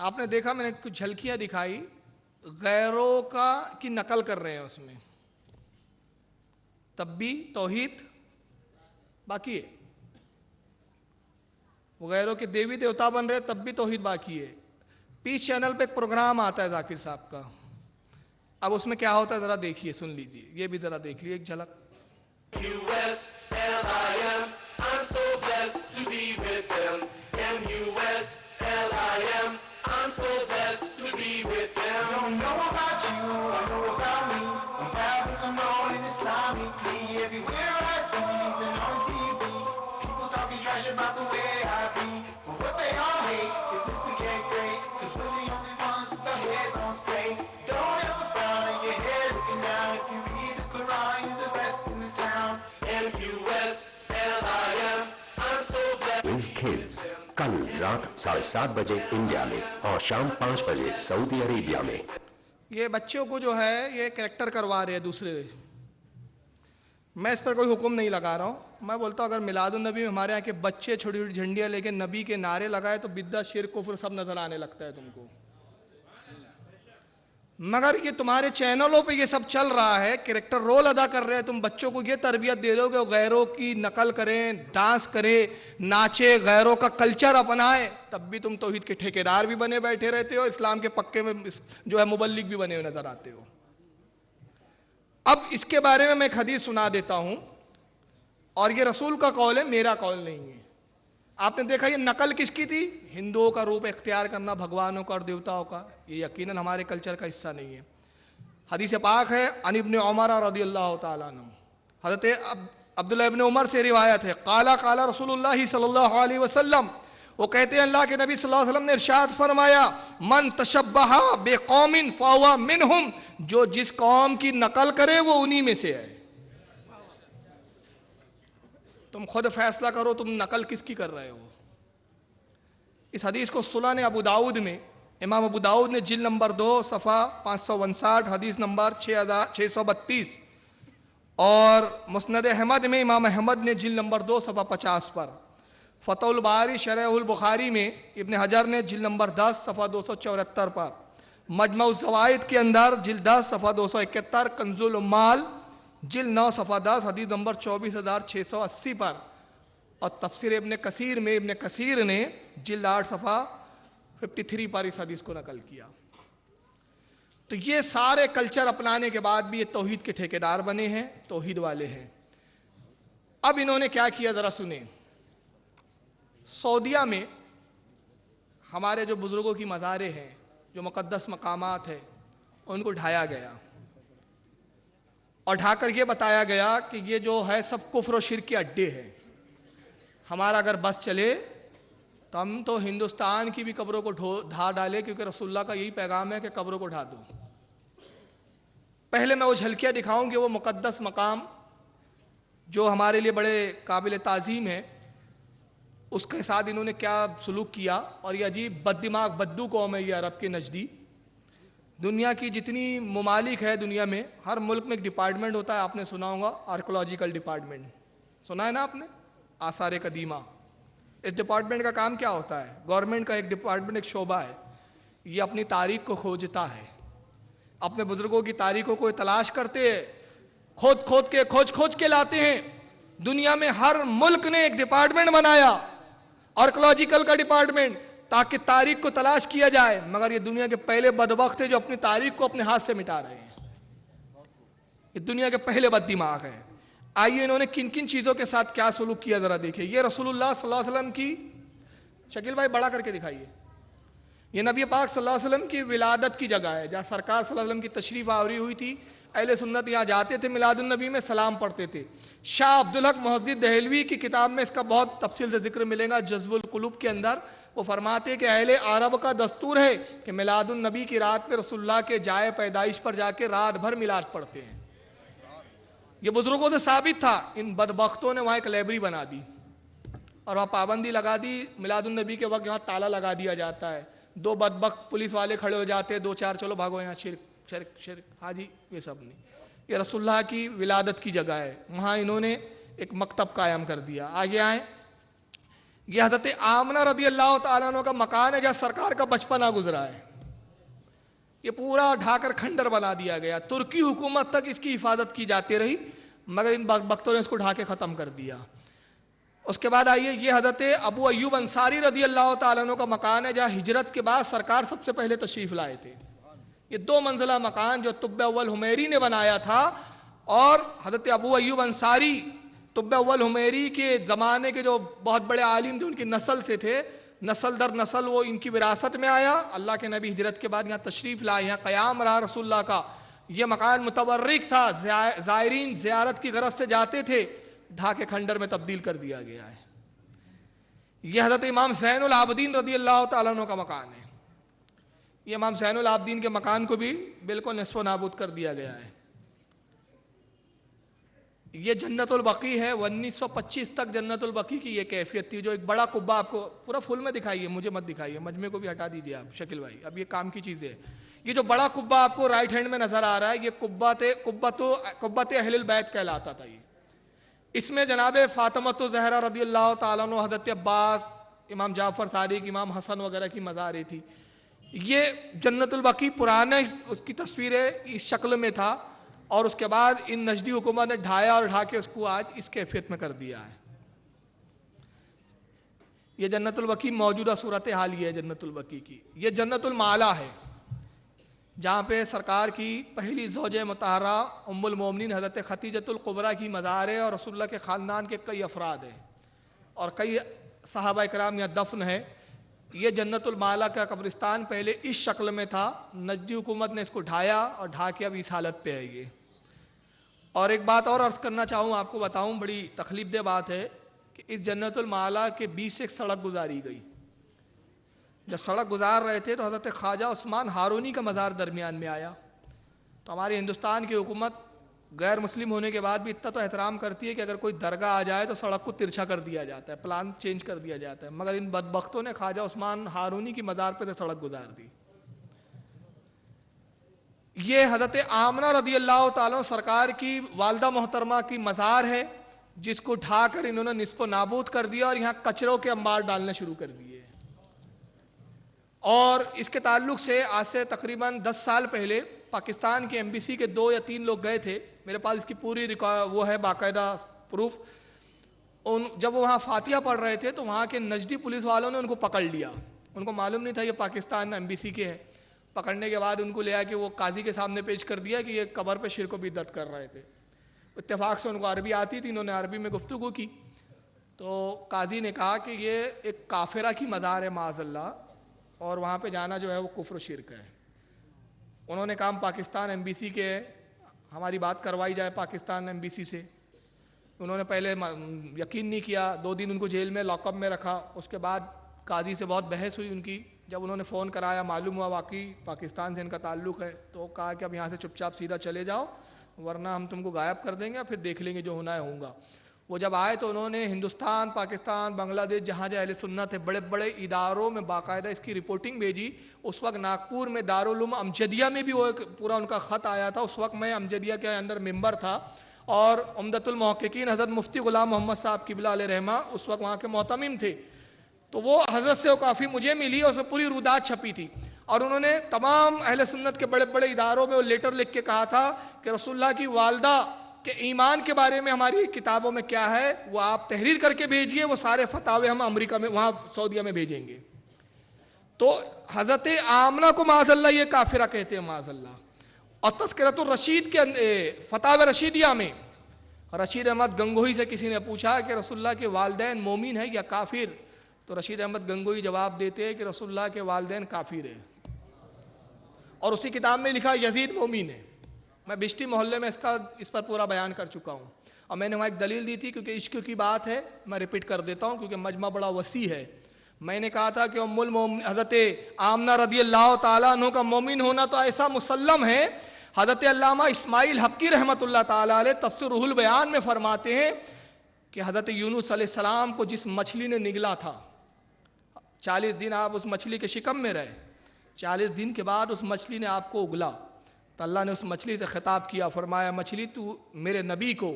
आपने देखा, मैंने कुछ झलकियां दिखाई, गैरों का की नकल कर रहे हैं उसमें, तब भी तौहीद बाकी है। वो गैरों के देवी देवता बन रहे, तब भी तौहीद बाकी है। पीस चैनल पे एक प्रोग्राम आता है जाकिर साहब का, अब उसमें क्या होता है जरा देखिए, सुन लीजिए, ये भी जरा देख लीजिए एक झलक। about the way I be, but what they all hate is if we get great, cause we're the only ones with our heads on straight. Don't ever frown on your head looking down, if you read the Quran, you're the best in the town. M-U-S-L-I-M, I'm so glad. Is Kids कल रात 7:30 बजे India में और शाम 5 बजे Saudi Arabia में। ये बच्चों को जो है ये कैरेक्टर करवा रहे हैं दूसरे। मैं इस पर कोई हुक्म नहीं लगा रहा हूँ, मैं बोलता हूँ अगर मिलादुन्नबी में हमारे यहाँ के बच्चे छोटी छोटी झंडियाँ लेके नबी के नारे लगाए तो बिद्दा शिर्क कुफ्र सब नजर आने लगता है तुमको। मगर ये तुम्हारे चैनलों पे ये सब चल रहा है, कैरेक्टर रोल अदा कर रहे हैं, तुम बच्चों को ये तरबियत दे रहे हो कि वो गैरों की नकल करें, डांस करें, नाचे, गैरों का कल्चर अपनाएं, तब भी तुम तौहीद के ठेकेदार भी बने बैठे रहते हो, इस्लाम के पक्के में जो है मुबल्लिग भी बने हुए नजर आते हो। अब इसके बारे में मैं एक हदीस सुना देता हूं, और ये रसूल का कौल है, मेरा कौल नहीं है। आपने देखा ये नकल किसकी थी? हिंदुओं का रूप इख्तियार करना, भगवानों का और देवताओं का, ये यकीनन हमारे कल्चर का हिस्सा नहीं है। हदीस पाक है अन इब्न उमर रदियल्लाहु ताला अन्हु, हज़रत अब्दुल्लाह इब्न उमर से रिवायत है, काला काला रसूलुल्लाह सल्लल्लाहु अलैहि वसल्लम, वो कहते हैं अल्लाह के नबी सल्लल्लाहु अलैहि वसल्लम ने इरशाद फरमाया, मन तशब्बहा बेकौमिन फहुवा मिनहुम, जो जिस कौम की नकल करे वो उन्हीं में से है। तुम खुद फैसला करो तुम नकल किसकी कर रहे हो। इस हदीस को सुनन अबू दाऊद में, इमाम अबू दाऊद ने जिल्द नंबर 2 सफ़ा 559 हदीस नंबर 6632 और मुस्नद अहमद में इमाम अहमद ने जिल्द नंबर 2 सफ़ा 50 पर, फ़तहुल बारी शरहुल बुखारी में इब्न हजर ने जिल्द नंबर 10 सफ़ा 274 पर, मजमउ ज़वाइद के अंदर जिल्द 10 सफ़ा 271, कंजुल उम्माल जिल्द 9 सफ़ा 10 हदीस नंबर 24680 पर, और तफसीर इब्न कसीर में इब्न कसीर ने जिल्द 8 सफ़ा 53 पर इस हदीस को नकल किया। तो ये सारे कल्चर अपनाने के बाद भी ये तौहीद के ठेकेदार बने हैं, तौहीद वाले हैं। अब इन्होंने क्या किया ज़रा सुने। सऊदिया में हमारे जो बुज़ुर्गों की मज़ारें हैं, जो मुक़द्दस मकामात हैं, उनको ढाया गया और ढाकर ये बताया गया कि ये जो है सब कुफ्र और शिर्क के अड्डे हैं। हमारा अगर बस चले तो हम तो हिंदुस्तान की भी कब्रों को ढा डाले, क्योंकि रसूलुल्लाह का यही पैगाम है कि कब्रों को ढा दो। पहले मैं वो झलकियाँ दिखाऊं कि वो मुक़द्दस मकाम जो हमारे लिए बड़े काबिल ताज़ीम है, उसके साथ इन्होंने क्या सलूक किया। और ये अजीब बददिमाग बद्दू कौम है ये अरब के नज़दीक। दुनिया की जितनी ममालिक है दुनिया में, हर मुल्क में एक डिपार्टमेंट होता है, आपने सुना होगा आर्कोलॉजिकल डिपार्टमेंट, सुना है ना आपने, आसार कदीमा। इस डिपार्टमेंट का काम क्या होता है? गवर्नमेंट का एक डिपार्टमेंट, एक शोबा है, ये अपनी तारीख को खोजता है, अपने बुजुर्गों की तारीखों को तलाश करते हैं, खोज के लाते हैं। दुनिया में हर मुल्क ने एक डिपार्टमेंट बनाया, आर्कोलॉजिकल का डिपार्टमेंट, ताकि तारीख को तलाश किया जाए। मगर ये दुनिया के पहले बदबख्त है जो अपनी तारीख को अपने हाथ से मिटा रहे हैं। ये दुनिया के पहले बददिमाग हैं। आइए इन्होंने किन किन चीज़ों के साथ क्या सलूक किया ज़रा देखिए। ये रसूलुल्लाह सल्लल्लाहु अलैहि वसल्लम की, शकील भाई बड़ा करके दिखाइए, ये नबी पाक सल्लल्लाहु अलैहि वसल्लम की विलादत की जगह है, जहाँ सरकार सल्लल्लाहु अलैहि वसल्लम की तशरीफ़ आवरी हुई थी। अहले सुन्नत यहाँ जाते थे, मिलादुन नबी में सलाम पढ़ते थे। शाह अब्दुल हक मुहद्दिद दहलवी की किताब में इसका बहुत तफसील से जिक्र मिलेगा, जज़्बुल कुलूब के अंदर। वो फरमाते हैं कि अहले अरब का दस्तूर है कि मिलादुन नबी की रात में रसूलुल्लाह के जाए पैदाइश पर जाके रात भर मिलाद पढ़ते हैं। ये बुजुर्गों से साबित था। इन बदबख्तों ने वहाँ एक लाइब्रेरी बना दी और वहाँ पाबंदी लगा दी, मिलादुन नबी के वक्त यहाँ ताला लगा दिया जाता है। 2 बदबख्त पुलिस वाले खड़े हो जाते हैं, 2-4 चलो भागो यहाँ, शिरक हाजी, ये सब नहीं। ये रसूलुल्लाह की विलादत की जगह है, वहाँ इन्होंने एक मकतब कायम कर दिया। आगे आए, ये हज़रत आमना रदी अल्लाह तआला अन्हा का मकान है जहाँ सरकार का बचपना गुजरा है। ये पूरा ढाकर खंडर बना दिया गया। तुर्की हुकूमत तक इसकी हिफाजत की जाती रही, मगर इन बख्तों ने इसको ढाके ख़त्म कर दिया। उसके बाद आइए, ये हज़रत अबू अय्यूब अंसारी रदी अल्लाह तआला अन्हु का मकान है जहाँ हिजरत के बाद सरकार सबसे पहले तशरीफ़ लाए थे। ये 2 मंजिला मकान जो तुब्ब अव्वल हुमैरी ने बनाया था, और हज़रत अबू अय्यूब अंसारी तुब्ब अव्वल हुमैरी के ज़माने के जो बहुत बड़े आलिम थे, उनकी नस्ल से थे, नस्ल दर नस्ल वो इनकी विरासत में आया। अल्लाह के नबी हिजरत के बाद यहाँ तशरीफ़ लाए, यहाँ क़याम रहा रसूलुल्लाह का। ये मकान मुतवर्रिक था, ज़ायरीन ज़ियारत की गरज से जाते थे, ढाके खंडर में तब्दील कर दिया गया है। यह हज़रत इमाम ज़ैनुल आबिदीन रदी अल्लाह तआला अन्हु का मकान है। ये इमाम ज़ैनुल आबिदीन के मकान को भी बिल्कुल निस्फ़ नाबूद कर दिया गया है। ये जन्नतुल बकी है, 1925 तक जन्नतुल बकी की ये कैफियत थी। जो एक बड़ा कुब्बा, आपको पूरा फुल में दिखाइए, मुझे मत दिखाइए, मजमे को भी हटा दीजिए आप शकील भाई, अब ये काम की चीज़ें है। ये जो बड़ा कुब्बा आपको राइट हैंड में नज़र आ रहा है, ये कुब्बत अहलुल बैत कहलाता था। ये इसमें जनाब फ़ातिमा ज़हरा रदी अल्लाह तआला अन्हा, हज़रत अब्बास, इमाम जाफ़र सादिक, इमाम हसन वगैरह की मज़ारें थी। ये जन्नतुल बकी पुराने उसकी तस्वीरें इस शक्ल में था, और उसके बाद इन नजदी हुकूमत ने ढाया और ढा के उसको आज इस कैफियत में कर दिया है। ये जन्नतुल बकी मौजूदा सूरत हाल ये है जन्नतुल बकी की। ये जन्नतुल माला है जहाँ पे सरकार की पहली ज़ौजे मुतहरा उम्मुल मोमिनीन हज़रत खतीजतुल कुबरा की मज़ार है, और रसूलुल्लाह के ख़ानदान के कई अफराद हैं और कई सहाबा इकराम यहाँ दफन है। ये जन्नतुल माला का कब्रिस्तान पहले इस शक्ल में था, नजदी हुकूमत ने इसको ढाया और ढा के अब इस हालत पे है ये। और एक बात और अर्ज़ करना चाहूँ, आपको बताऊँ, बड़ी तकलीफ दह बात है कि इस जन्नतुल माला के बीच से एक सड़क गुजारी गई। जब सड़क गुजार रहे थे तो हज़रत ख्वाजा उस्मान हारूनी का मज़ार दरमियान में आया। तो हमारी हिंदुस्तान की हुकूमत गैर मुस्लिम होने के बाद भी इतना तो एहतराम करती है कि अगर कोई दरगाह आ जाए तो सड़क को तिरछा कर दिया जाता है, प्लान चेंज कर दिया जाता है। मगर इन बदबख्तों ने ख्वाजा उस्मान हारूनी की मज़ार पे से सड़क गुजार दी। ये हज़रत आमना रदी अल्लाह ताला सरकार की वालदा मोहतरमा की मज़ार है, जिसको ढाकर इन्होंने निस्फ़ो नाबूद कर दिया और यहाँ कचरों के अंबार डालने शुरू कर दिए। और इसके ताल्लुक से आज से तकरीबन 10 साल पहले पाकिस्तान के एम्बेसी के 2 या 3 लोग गए थे। मेरे पास इसकी पूरी रिकॉर्ड वो है, बाकायदा प्रूफ। जब वो वहाँ फातिहा पढ़ रहे थे तो वहाँ के नजदी पुलिस वालों ने उनको पकड़ लिया। उनको मालूम नहीं था ये पाकिस्तान एम्बेसी के हैं। पकड़ने के बाद उनको ले आके वो काजी के सामने पेश कर दिया कि ये कब्र पे शिरक व बिदअत कर रहे थे। इत्तेफाक से उनको अरबी आती थी, इन्होंने अरबी में गुफ्तगू की। तो काजी ने कहा कि ये एक काफिरा की मज़ार है माज़अल्लाह, और वहाँ पे जाना जो है वो कुफ्र शिरक है। उन्होंने कहा पाकिस्तान एम्बेसी के, हमारी बात करवाई जाए पाकिस्तान एम्बेसी से। उन्होंने पहले यकीन नहीं किया, 2 दिन उनको जेल में लॉकअप में रखा। उसके बाद काजी से बहुत बहस हुई उनकी। जब उन्होंने फ़ोन कराया, मालूम हुआ वाकई पाकिस्तान से इनका ताल्लुक़ है, तो कहा कि अब यहाँ से चुपचाप सीधा चले जाओ, वरना हम तुमको गायब कर देंगे, फिर देख लेंगे जो होना है होगा। वो जब आए तो उन्होंने हिंदुस्तान, पाकिस्तान, बांग्लादेश, जहाँ जहाँ अहले सुन्नत है, बड़े बड़े इदारों में बाकायदा इसकी रिपोर्टिंग भेजी। उस वक्त नागपुर में दारुल उलूम अमजदिया में भी वो एक पूरा उनका ख़त आया था। उस वक्त मैं अमजदिया के अंदर मेंबर था और उम्दतुल मुहक्किकीन हज़रत मुफ्ती ग़ुलाम मोहम्मद साहब क़िबला अलैहि रहमा उस वक्त वहाँ के मोहतमिम थे। तो वो हज़रत से वो काफ़ी मुझे मिली और उसमें पूरी रुदात छपी थी। और उन्होंने तमाम अहले सुन्नत के बड़े बड़े इदारों में वो लेटर लिख के कहा था कि रसूलुल्लाह की वालदा के ईमान के बारे में हमारी किताबों में क्या है वो आप तहरीर करके भेजिए, वो सारे फतावे हम अमेरिका में, वहाँ सऊदीया में भेजेंगे। तो हज़रत आमना को माज़अल्लाह ये काफिरा कहते हैं माज़अल्लाह। और तज़किरतुर रशीद के फतावे रशीदिया में रशीद अहमद गंगोही से किसी ने पूछा कि रसूलुल्लाह के वालिदैन मोमिन है या काफिर, तो रशीद अहमद गंगोही जवाब देते हैं कि रसूलुल्लाह के वालिदैन काफिर है। और उसी किताब में लिखा यजीद मोमिन है। मैं बिश्ती मोहल्ले में इस पर पूरा बयान कर चुका हूँ और मैंने वहाँ एक दलील दी थी, क्योंकि इश्क की बात है, मैं रिपीट कर देता हूँ क्योंकि मजमा बड़ा वसी है। मैंने कहा था कि उम्मुल मोमिन हज़रत आमना रदी अल्लाह ताला अन्हु का मोमिन होना तो ऐसा मुसल्लम है। हज़रत अल्लामा इस्माइल हक्की रहमतुल्लाह ताला अलैह तफ़सीर रूहुल बयान में फरमाते हैं कि हज़रत यूनुस अलैहिस्सलाम को जिस मछली ने निगला था, 40 दिन आप उस मछली के शिकम में रहे, 40 दिन के बाद उस मछली ने आपको उगला, तो अल्लाह ने उस मछली से खिताब किया, फरमाया मछली तू मेरे नबी को,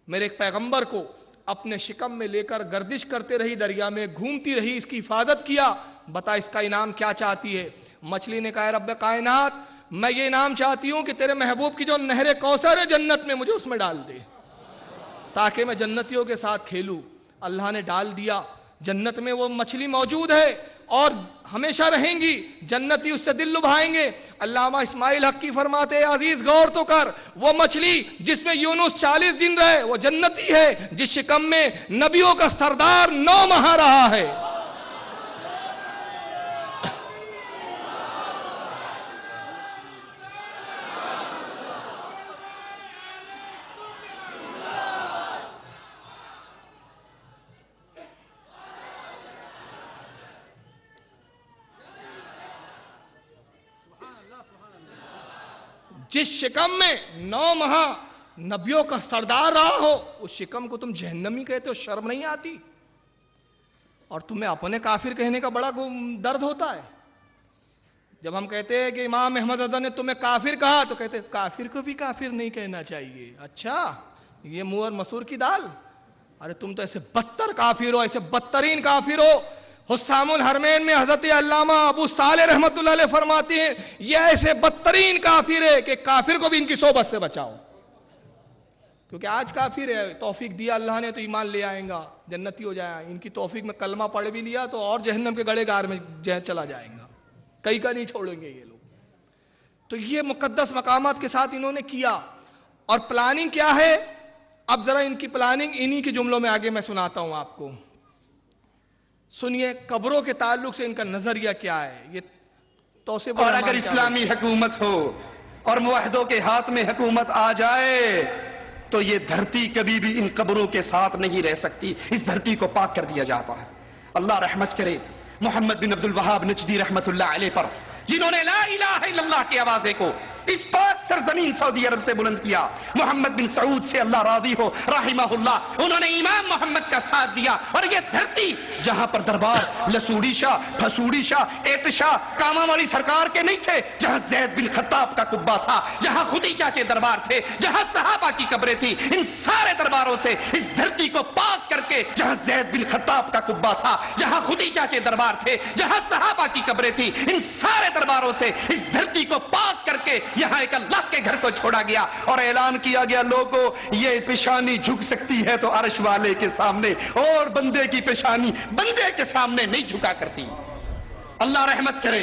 मेरे एक पैगंबर को अपने शिकम में लेकर गर्दिश करते रही, दरिया में घूमती रही, इसकी हिफाजत किया, बता इसका इनाम क्या चाहती है। मछली ने कहा रब्बे कायनात, मैं ये इनाम चाहती हूँ कि तेरे महबूब की जो नहर कौसर है जन्नत में, मुझे उसमें डाल दे ताकि मैं जन्नतियों के साथ खेलूँ। अल्लाह ने डाल दिया, जन्नत में वो मछली मौजूद है और हमेशा रहेंगी, जन्नती उससे दिल लुभाएंगे। अल्लामा इस्माइल हक्की फरमाते हैं अजीज गौर तो कर, वो मछली जिसमें यूनुस 40 दिन रहे वो जन्नती है, जिस शिकम में नबियों का सरदार 9 माह रहा है। जिस शिकम में 9 माह नबियों का सरदार रहा हो, उस शिकम को तुम जहन्नमी कहते हो, शर्म नहीं आती? और तुम्हें अपने काफिर कहने का बड़ा दर्द होता है। जब हम कहते हैं कि इमाम अहमद रज़ा ने तुम्हें काफिर कहा, तो कहते काफिर को भी काफिर नहीं कहना चाहिए। अच्छा, ये मुँह और मसूर की दाल? अरे तुम तो ऐसे बदतर काफिर हो, ऐसे बदतरीन काफिर हो। हुस्सामुल हरमैन में हज़रत अल्लामा अबू सालेह रहमतुल्लाह अलैह फरमाते हैं ये ऐसे बदतरीन काफिर है कि काफिर को भी इनकी सोबत से बचाओ। क्योंकि आज काफिर है, तौफीक दिया अल्लाह ने तो ईमान ले आएगा, जन्नती हो जाएगा। इनकी तौफीक में कलमा पढ़ भी लिया तो और जहन्नम के गड़े गार में चला जाएगा, कहीं का नहीं छोड़ेंगे ये लोग। तो ये मुकद्दस मकामात के साथ इन्होंने किया। और प्लानिंग क्या है, अब जरा इनकी प्लानिंग इन्हीं के जुमलों में आगे मैं सुनाता हूं आपको, सुनिए। कब्रों के ताल्लुक से इनका नजरिया क्या है ये तौसीब। और अगर इस्लामी हुकूमत हो और मुवाहिदों के हाथ में हुकूमत आ जाए तो ये धरती कभी भी इन कब्रों के साथ नहीं रह सकती, इस धरती को पाक कर दिया जाता है। अल्लाह रहमत करे। मोहम्मद बिन अब्दुल वहाब नजदी रहमतुल्लाह अलैह पर, जिन्होंने ला इलाहा इल्लल्लाह की आवाज़ को इस पाक सरजमीन सऊदी अरब से बुलंद किया। मोहम्मद बिन सऊद से अल्लाह राजी हो राहिमहुल्लाह, उन्होंने इमाम मोहम्मद का साथ दिया। और ये धरती जहां पर दरबार लसूड़ी शाह, फसूड़ी शाह, एट शाह, कामा वाली सरकार के नहीं थे, जहां जैद बिन खत्ताब का कुब्बा था, जहां खुदीजा के दरबार थे, जहां सहाबा की कब्रें थी, इन सारे दरबारों से इस धरती को पाक करके, जहां जैद बिन खत्ताब का कुब्बा था, जहां खुदीजा के दरबार थे, जहां सहाबा की कब्रें थी, इन सारे दरबारों से इस धरती को पाक करके यहां एक अल्लाह के घर को छोड़ा गया और ऐलान किया गया, लोगों ये पेशानी झुक सकती है तो अर्श वाले के सामने, और बंदे की पेशानी बंदे के सामने नहीं झुका करती। अल्लाह रहमत करे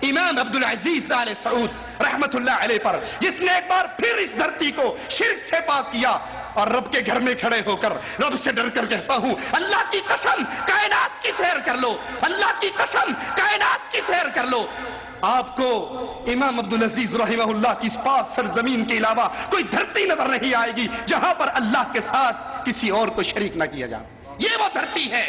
इमाम अब्दुल अजीज आले सऊद रहमतुल्लाह अलैह पर, जिसने एक बार फिर इस धरती को शिर्क से पाक किया और रब के घर में खड़े होकर रब से डर कर कहता हूं, अल्लाह की कसम कायनात की सैर कर लो, अल्लाह की कसम कायनात की सैर कर लो, आपको इमाम अब्दुल अजीज रहमहुल्लाह की इस पाक सरजमीन के अलावा कोई धरती नजर नहीं आएगी जहां पर अल्लाह के साथ किसी और को शरीक ना किया जाए। ये वो धरती है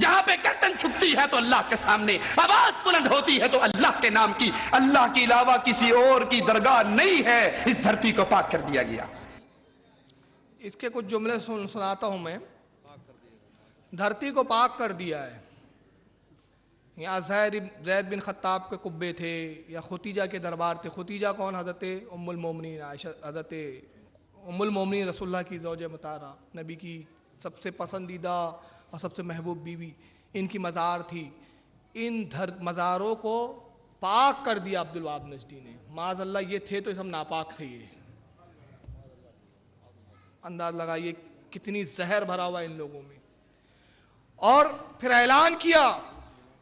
जहां पे गर्दन झुकती है तो अल्लाह के सामने आवाज बुलंद होती है तो अल्लाह के नाम की, अल्लाह के अलावा किसी और की दरगाह नहीं है। इस धरती को पाक कर दिया गया। इसके कुछ जुमले सुनाता हूं मैं। धरती को पाक कर दिया है, यहाँ ज़ैद बिन खत्ताब के कुब्बे थे या खुतीजा के दरबार थे। खुतीजा कौन? हज़रत उम्मुल मोमिनीन आयशा, हज़रत उम्मुल मोमिनीन रसूलुल्लाह की ज़ौज मुताहरा, नबी की सबसे पसंदीदा और सबसे महबूब बीवी, इनकी मज़ार थी। इन मज़ारों को पाक कर दिया अब्दुल वहाब नजदी ने। माज़अल्लाह ये थे तो सब नापाक थे। ये अंदाज लगाइए कितनी जहर भरा हुआ इन लोगों में। और फिर ऐलान किया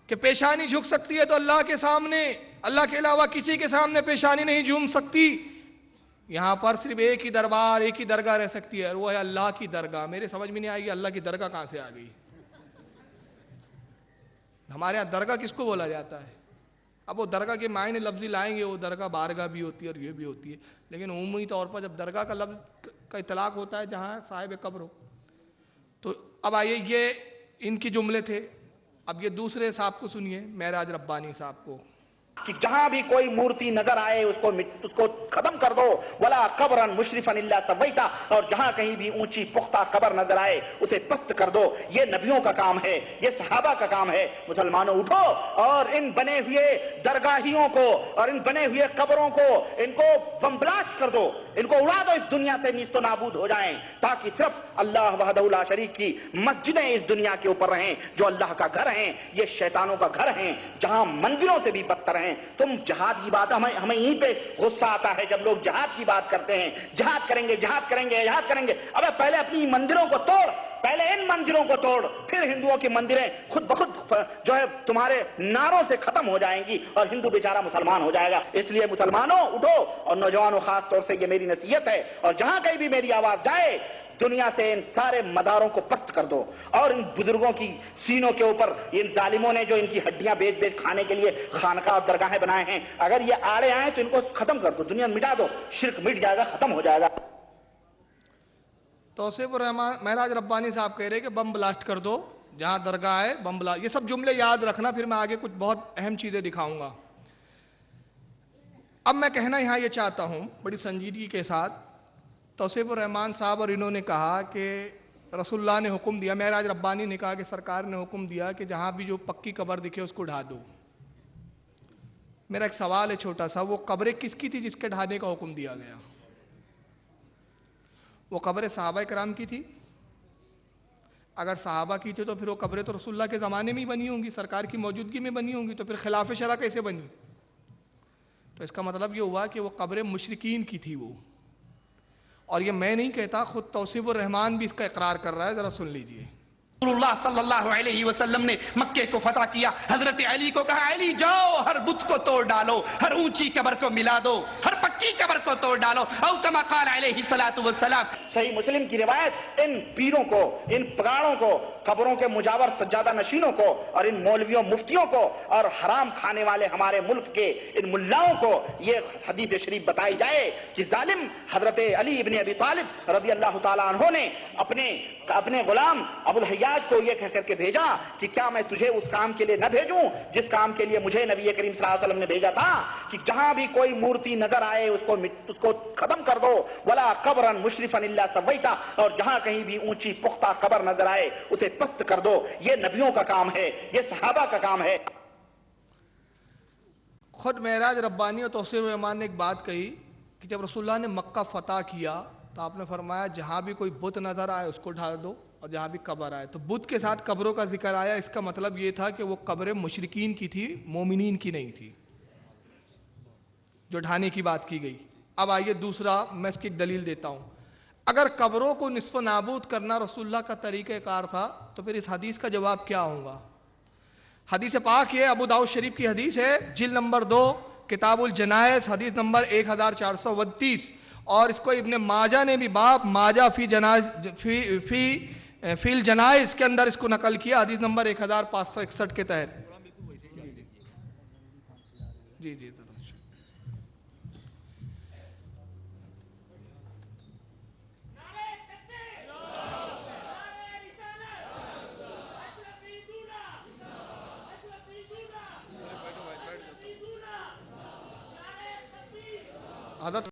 कि पेशानी झुक सकती है तो अल्लाह के सामने, अल्लाह के अलावा किसी के सामने पेशानी नहीं झूम सकती। यहाँ पर सिर्फ एक ही दरबार, एक ही दरगाह रह सकती है, और वो है अल्लाह की दरगाह। मेरे समझ में नहीं आएगी अल्लाह की दरगाह कहाँ से आ गई। हमारे यहाँ दरगाह किसको बोला जाता है? अब वो दरगाह के मायने लफ्ज़ी लाएंगे, वो दरगाह बारगाह भी होती है और ये भी होती है, लेकिन उमूमी तौर पर जब दरगाह का लफ्ज़ का इतलाक़ होता है जहाँ साहिब कब्र हो। तो अब आइए, ये इनके जुमले थे। अब ये दूसरे साहब को सुनिए, महराज रब्बानी साहब को, कि जहां भी कोई मूर्ति नजर आए उसको खत्म कर दो, वला कब्रन मुशरिफन इल्ला सवैता, और जहां कहीं भी ऊंची पुख्ता कब्र नजर आए उसे पस्त कर दो। ये नबियों का काम है, ये सहाबा का काम है। मुसलमानों उठो और इन बने हुए दरगाहियों को और इन बने हुए कब्रों को, इनको बम ब्लास्ट कर दो, इनको उड़ा दो, इस दुनिया से नीस्तो नाबूद हो जाएं, ताकि सिर्फ अल्लाह वहदहु ला शरीक की मस्जिदें इस दुनिया के ऊपर रहें, जो अल्लाह का घर हैं। ये शैतानों का घर हैं, जहां मंदिरों से भी बदतर हैं। तुम जहाद की बात, हमें यहीं पे गुस्सा आता है जब लोग जहाद की बात करते हैं। जहाद करेंगे, जहाद करेंगे, जहाद करेंगे। अबे पहले अपनी मंदिरों को तोड़, पहले इन मंदिरों को तोड़, फिर हिंदुओं की मंदिरें खुद ब खुद जो है तुम्हारे नारों से खत्म हो जाएंगी और हिंदू बेचारा मुसलमान हो जाएगा। इसलिए मुसलमानों उठो, और नौजवानों खास तौर से ये मेरी नसीहत है, और जहां कहीं भी मेरी आवाज जाए, दुनिया से इन सारे मदारों को पस्त कर दो, और इन बुजुर्गों की सीनों के ऊपर इन जालिमों ने जो इनकी हड्डियां बेच बेच खाने के लिए खानका और दरगाहें बनाए हैं, अगर ये आड़े आए तो इनको खत्म कर दो, दुनिया मिटा दो, शिर्क मिट जाएगा, खत्म हो जाएगा। तौसीफुर रहमान महराज रब्बानी साहब कह रहे कि बम ब्लास्ट कर दो, जहां दरगाह है बम ब्लास्ट। ये सब जुमले याद रखना, फिर मैं आगे कुछ बहुत अहम चीजें दिखाऊंगा। अब मैं कहना यहां ये चाहता हूं बड़ी संजीदगी के साथ, तौसीफुर रहमान साहब और इन्होंने कहा कि रसूलुल्लाह ने हुक्म दिया, महराज रब्बानी ने कहा कि सरकार ने हुक्म दिया कि जहाँ भी जो पक्की कब्र दिखे उसको ढा दो। मेरा एक सवाल है छोटा सा, वो कब्रें किसकी थी जिसके ढाने का हुक्म दिया गया? वो कब्रें सहाबा कराम की थी? अगर सहाबा की थी तो फिर वो कब्रें तो रसूलुल्लाह के ज़माने में ही बनी होंगी, सरकार की मौजूदगी में बनी होंगी, तो फिर खिलाफ शरा कैसे बनी? तो इसका मतलब ये हुआ कि वो कब्रें मुशरिकीन की थी वो। और ये मैं नहीं कहता, खुद तौसीफुर रहमान भी इसका इकरार कर रहा है, जरा सुन लीजिए। रसूलुल्लाह सल्लल्लाहु अलैहि वसल्लम ने मक्के को फतह किया, हजरत अली को कहा, अली जाओ हर बुत को तोड़ डालो, हर ऊंची कब्र को मिला दो, हर पक्की कब्र को तोड़ डालो। औ कमा क़ाल अलैहि सलातु वस्सलाम। सही मुस्लिम की रिवायत, इन पीरों को, इन पगाड़ों को कब्रों के मुजावर सज्जादा नशीनों को और इन मौलवियों मुफ्तियों को और हराम खाने वाले हमारे मुल्क के इन मुल्लाओं को ये हदीस शरीफ बताई जाए कि जालिम हजरत अली इब्ने अबी तालिब रज़ी अल्लाह ताला अन्हु ने अपने गुलाम अबुल हय्याज को ये कह करके भेजा कि क्या मैं तुझे उस काम के लिए न भेजूं जिस काम के लिए मुझे नबी करीम सल्लल्लाहु अलैहि वसल्लम ने भेजा था, कि जहां भी कोई मूर्ति नजर आए उसको खत्म कर दो, वला कब्रन मुशरिफन इल्ला सवैता, और जहां कहीं भी ऊंची पुख्ता कब्र नजर आए उसे पस्त कर दो। ये नबियों का काम है, ये सहाबा का काम है। खुद महराज रब्बानी और तौसीर रहमान ने एक बात कही कि जब रसूलुल्लाह ने मक्का फतह किया तो आपने फरमाया जहां भी कोई बुत नजर आए उसको ढा दो और जहां भी कब्र आए, तो बुत के साथ कब्रों का जिक्र आया। इसका मतलब ये था कि वो कब्रें मुशरिकीन की थी, मोमिनीन की नहीं थी, जो ढाने की बात की गई। अब आइए दूसरा, मैं इसकी एक दलील देता हूं। अगर कब्रों को निस्फ नाबूद करना रसूलुल्लाह का तरीक़ेकार था तो फिर इस हदीस का जवाब क्या होगा? हदीस पाक ये अबू दाऊद शरीफ की हदीस है, जिल्द नंबर 2 किताबुल जनाइज़, हदीस नंबर 1432, और इसको इब्ने माजा ने भी बाब माजा फील जनाइज़ के अंदर इसको नकल किया, हदीस नंबर 1561 के तहत। जी जी हज़रत